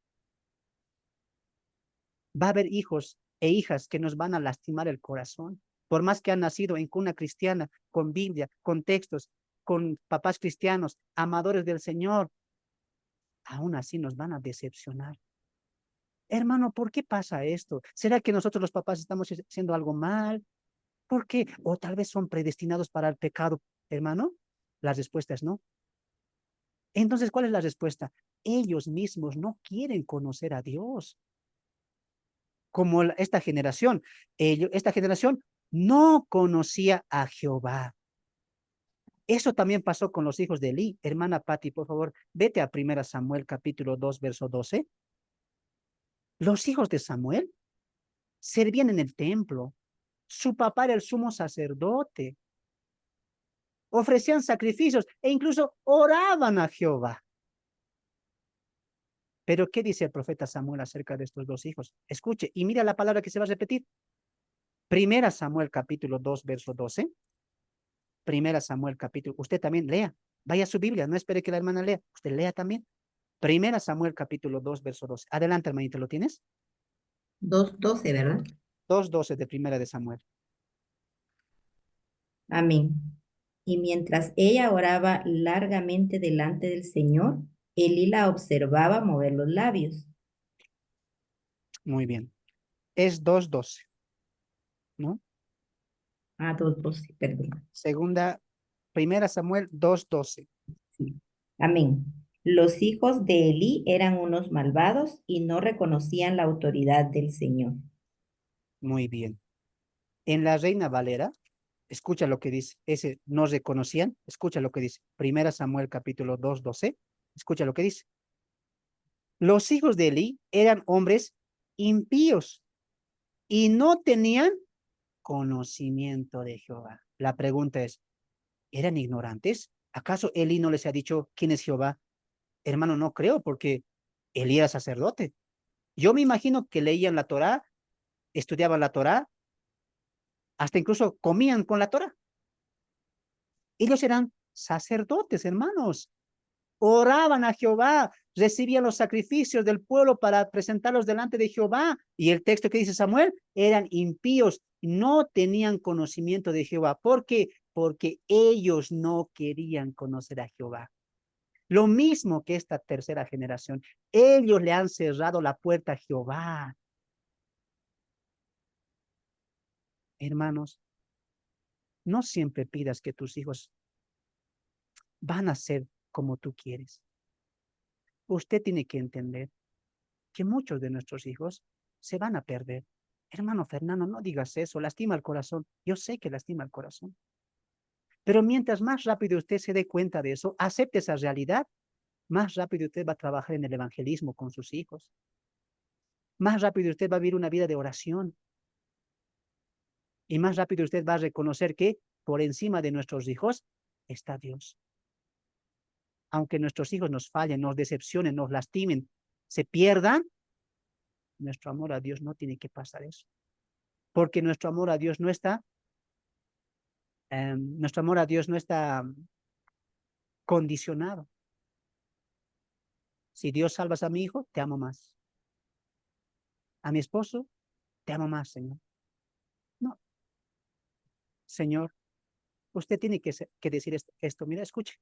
Va a haber hijos e hijas que nos van a lastimar el corazón. Por más que han nacido en cuna cristiana, con Biblia, con textos, con papás cristianos, amadores del Señor, aún así nos van a decepcionar. Hermano, ¿por qué pasa esto? ¿Será que nosotros los papás estamos haciendo algo mal? ¿Por qué? O tal vez son predestinados para el pecado, hermano. La respuesta es no. Entonces, ¿cuál es la respuesta? Ellos mismos no quieren conocer a Dios. Como esta generación. Esta generación no conocía a Jehová. Eso también pasó con los hijos de Elí. Hermana Patti, por favor, vete a 1 Samuel capítulo 2, verso 12. Los hijos de Samuel servían en el templo. Su papá era el sumo sacerdote. Ofrecían sacrificios e incluso oraban a Jehová. Pero ¿qué dice el profeta Samuel acerca de estos dos hijos? Escuche y mira la palabra que se va a repetir. Primera Samuel capítulo 2, verso 12. Primera Samuel capítulo, usted también lea, vaya a su Biblia, no espere que la hermana lea, usted lea también. Primera Samuel capítulo 2, verso 12. Adelante, hermanito, ¿lo tienes? 2:12, ¿verdad? 2:12 de Primera de Samuel. Amén. Y mientras ella oraba largamente delante del Señor, Elí la observaba mover los labios. Muy bien. Es 2:12, ¿no? 2:12, perdón. Primera Samuel 2:12. Sí. Amén. Los hijos de Elí eran unos malvados y no reconocían la autoridad del Señor. Muy bien. En la Reina Valera, escucha lo que dice, ese no reconocían, escucha lo que dice. Primera Samuel capítulo 2:12, escucha lo que dice. Los hijos de Elí eran hombres impíos y no tenían conocimiento de Jehová. La pregunta es, ¿eran ignorantes? ¿Acaso Elí no les ha dicho quién es Jehová? Hermano, no creo, porque Elí era sacerdote. Yo me imagino que leían la Torá, estudiaban la Torá, hasta incluso comían con la Torá. Ellos eran sacerdotes, hermanos. Oraban a Jehová, recibían los sacrificios del pueblo para presentarlos delante de Jehová. Y el texto que dice Samuel, eran impíos, no tenían conocimiento de Jehová. ¿Por qué? Porque ellos no querían conocer a Jehová. Lo mismo que esta tercera generación. Ellos le han cerrado la puerta a Jehová. Hermanos, no siempre pidas que tus hijos van a ser como tú quieres. Usted tiene que entender que muchos de nuestros hijos se van a perder. Hermano Fernando, no digas eso, lastima el corazón. Yo sé que lastima el corazón. Pero mientras más rápido usted se dé cuenta de eso, acepte esa realidad, más rápido usted va a trabajar en el evangelismo con sus hijos. Más rápido usted va a vivir una vida de oración. Y más rápido usted va a reconocer que por encima de nuestros hijos está Dios. Aunque nuestros hijos nos fallen, nos decepcionen, nos lastimen, se pierdan, nuestro amor a Dios no tiene que pasar eso. Porque nuestro amor a Dios no está condicionado. Si Dios salvas a mi hijo, te amo más. A mi esposo, te amo más, Señor. No, Señor, usted tiene que decir esto. Mira, escuche.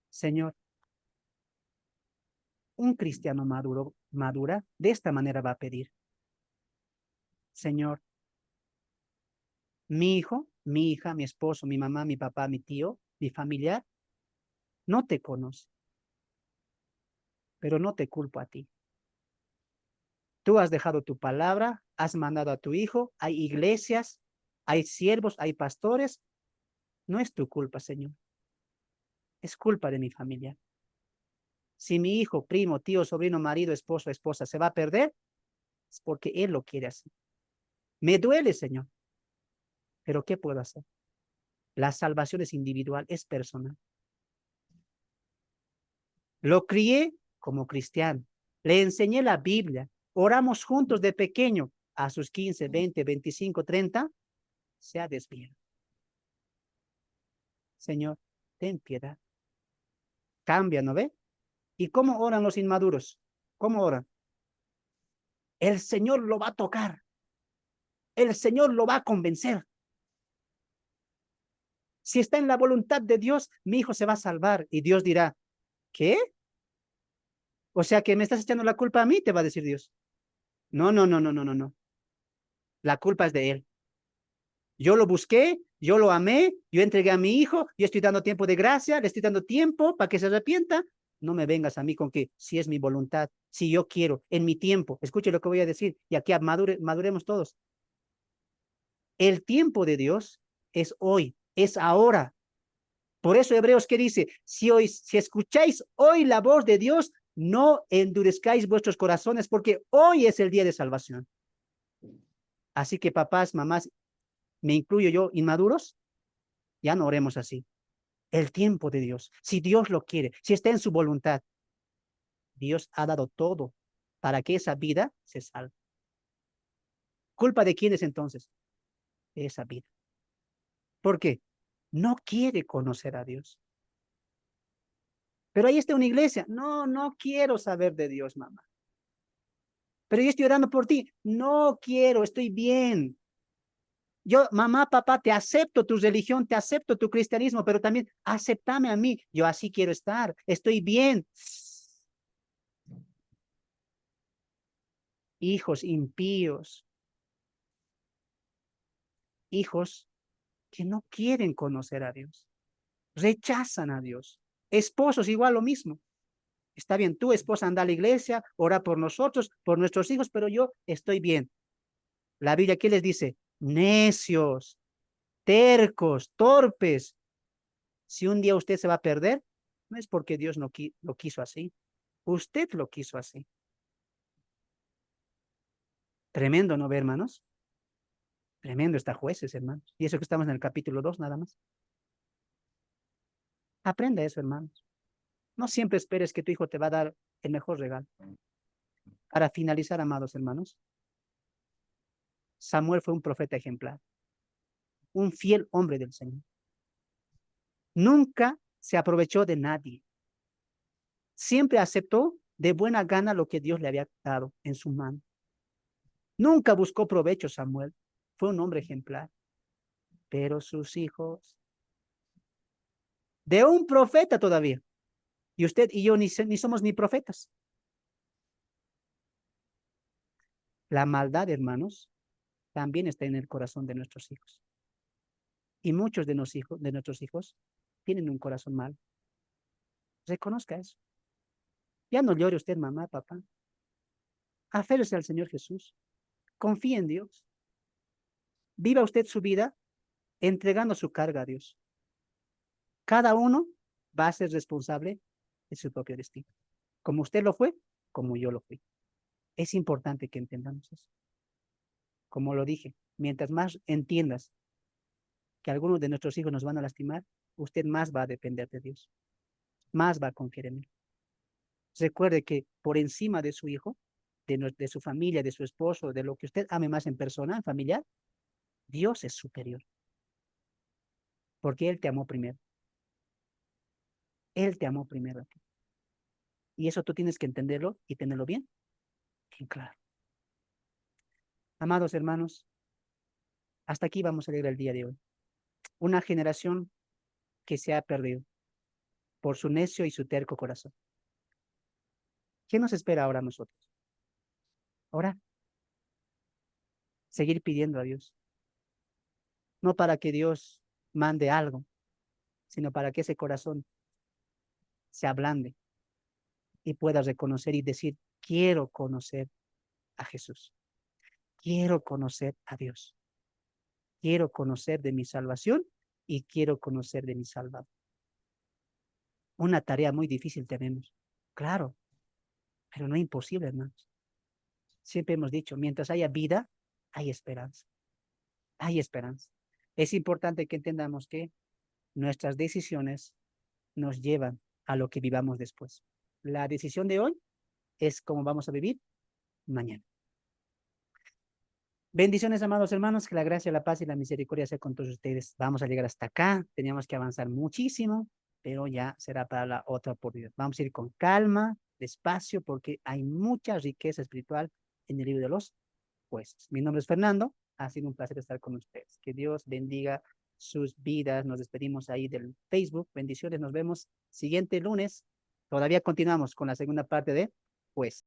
Señor, un cristiano madura, de esta manera va a pedir. Señor, mi hijo, mi hija, mi esposo, mi mamá, mi papá, mi tío, mi familiar, no te conoce, pero no te culpo a ti. Tú has dejado tu palabra, has mandado a tu hijo, hay iglesias, hay siervos, hay pastores. No es tu culpa, Señor. Es culpa de mi familia. Si mi hijo, primo, tío, sobrino, marido, esposo, esposa se va a perder, es porque él lo quiere así. Me duele, Señor, pero ¿qué puedo hacer? La salvación es individual, es personal. Lo crié como cristiano. Le enseñé la Biblia. Oramos juntos de pequeño. A sus 15, 20, 25, 30, se ha desviado. Señor, ten piedad. Cambia, ¿no ve? ¿Y cómo oran los inmaduros? ¿Cómo oran? El Señor lo va a tocar. El Señor lo va a convencer. Si está en la voluntad de Dios, mi hijo se va a salvar. Y Dios dirá, ¿qué? O sea que me estás echando la culpa a mí, te va a decir Dios. No, no, no, no, no, no, no. La culpa es de él. Yo lo busqué, yo lo amé, yo entregué a mi hijo, yo estoy dando tiempo de gracia, le estoy dando tiempo para que se arrepienta. No me vengas a mí con que si es mi voluntad, si yo quiero, en mi tiempo. Escuche lo que voy a decir y aquí maduremos todos. El tiempo de Dios es hoy, es ahora. Por eso Hebreos que dice, si escucháis hoy la voz de Dios, no endurezcáis vuestros corazones porque hoy es el día de salvación. Así que papás, mamás, me incluyo yo, inmaduros, ya no oremos así. El tiempo de Dios, si Dios lo quiere, si está en su voluntad, Dios ha dado todo para que esa vida se salve. ¿Culpa de quién es entonces? De esa vida. ¿Por qué? No quiere conocer a Dios. Pero ahí está una iglesia. No, no quiero saber de Dios, mamá. Pero yo estoy orando por ti. No quiero, estoy bien. Yo, mamá, papá, te acepto tu religión, te acepto tu cristianismo, pero también aceptame a mí. Yo así quiero estar. Estoy bien. Hijos impíos. Hijos que no quieren conocer a Dios. Rechazan a Dios. Esposos, igual lo mismo. Está bien, tú, esposa, anda a la iglesia, ora por nosotros, por nuestros hijos, pero yo estoy bien. La Biblia, ¿qué les dice? Necios, tercos, torpes. Si un día usted se va a perder, no es porque Dios no lo quiso así. Usted lo quiso así. Tremendo, ¿no ve, hermanos? Tremendo está Jueces, hermanos. Y eso que estamos en el capítulo 2 nada más. Aprenda eso, hermanos. No siempre esperes que tu hijo te va a dar el mejor regalo. Para finalizar, amados hermanos, Samuel fue un profeta ejemplar, un fiel hombre del Señor. Nunca se aprovechó de nadie. Siempre aceptó de buena gana lo que Dios le había dado en su mano. Nunca buscó provecho Samuel. Fue un hombre ejemplar. Pero sus hijos, de un profeta todavía. Y usted y yo ni somos ni profetas. La maldad, hermanos, también está en el corazón de nuestros hijos. Y muchos de nuestros hijos tienen un corazón mal. Reconozca eso. Ya no llore usted, mamá, papá. Aférrese al Señor Jesús. Confíe en Dios. Viva usted su vida entregando su carga a Dios. Cada uno va a ser responsable de su propio destino. Como usted lo fue, como yo lo fui. Es importante que entendamos eso. Como lo dije, mientras más entiendas que algunos de nuestros hijos nos van a lastimar, usted más va a depender de Dios. Más va a confiar en Él. Recuerde que por encima de su hijo, de su familia, de su esposo, de lo que usted ame más en persona, en familiar, Dios es superior. Porque Él te amó primero. Él te amó primero a ti. Y eso tú tienes que entenderlo y tenerlo bien, bien claro. Amados hermanos, hasta aquí vamos a leer el día de hoy. Una generación que se ha perdido por su necio y su terco corazón. ¿Qué nos espera ahora a nosotros? Ahora, seguir pidiendo a Dios. No para que Dios mande algo, sino para que ese corazón se ablande y pueda reconocer y decir, quiero conocer a Jesús. Quiero conocer a Dios. Quiero conocer de mi salvación y quiero conocer de mi Salvador. Una tarea muy difícil tenemos, claro, pero no imposible, hermanos. Siempre hemos dicho, mientras haya vida, hay esperanza. Hay esperanza. Es importante que entendamos que nuestras decisiones nos llevan a lo que vivamos después. La decisión de hoy es cómo vamos a vivir mañana. Bendiciones, amados hermanos, que la gracia, la paz y la misericordia sea con todos ustedes. Vamos a llegar hasta acá, teníamos que avanzar muchísimo, pero ya será para la otra oportunidad. Vamos a ir con calma, despacio, porque hay mucha riqueza espiritual en el libro de los Jueces. Mi nombre es Fernando, ha sido un placer estar con ustedes. Que Dios bendiga sus vidas. Nos despedimos ahí del Facebook. Bendiciones, nos vemos siguiente lunes. Todavía continuamos con la segunda parte de Jueces.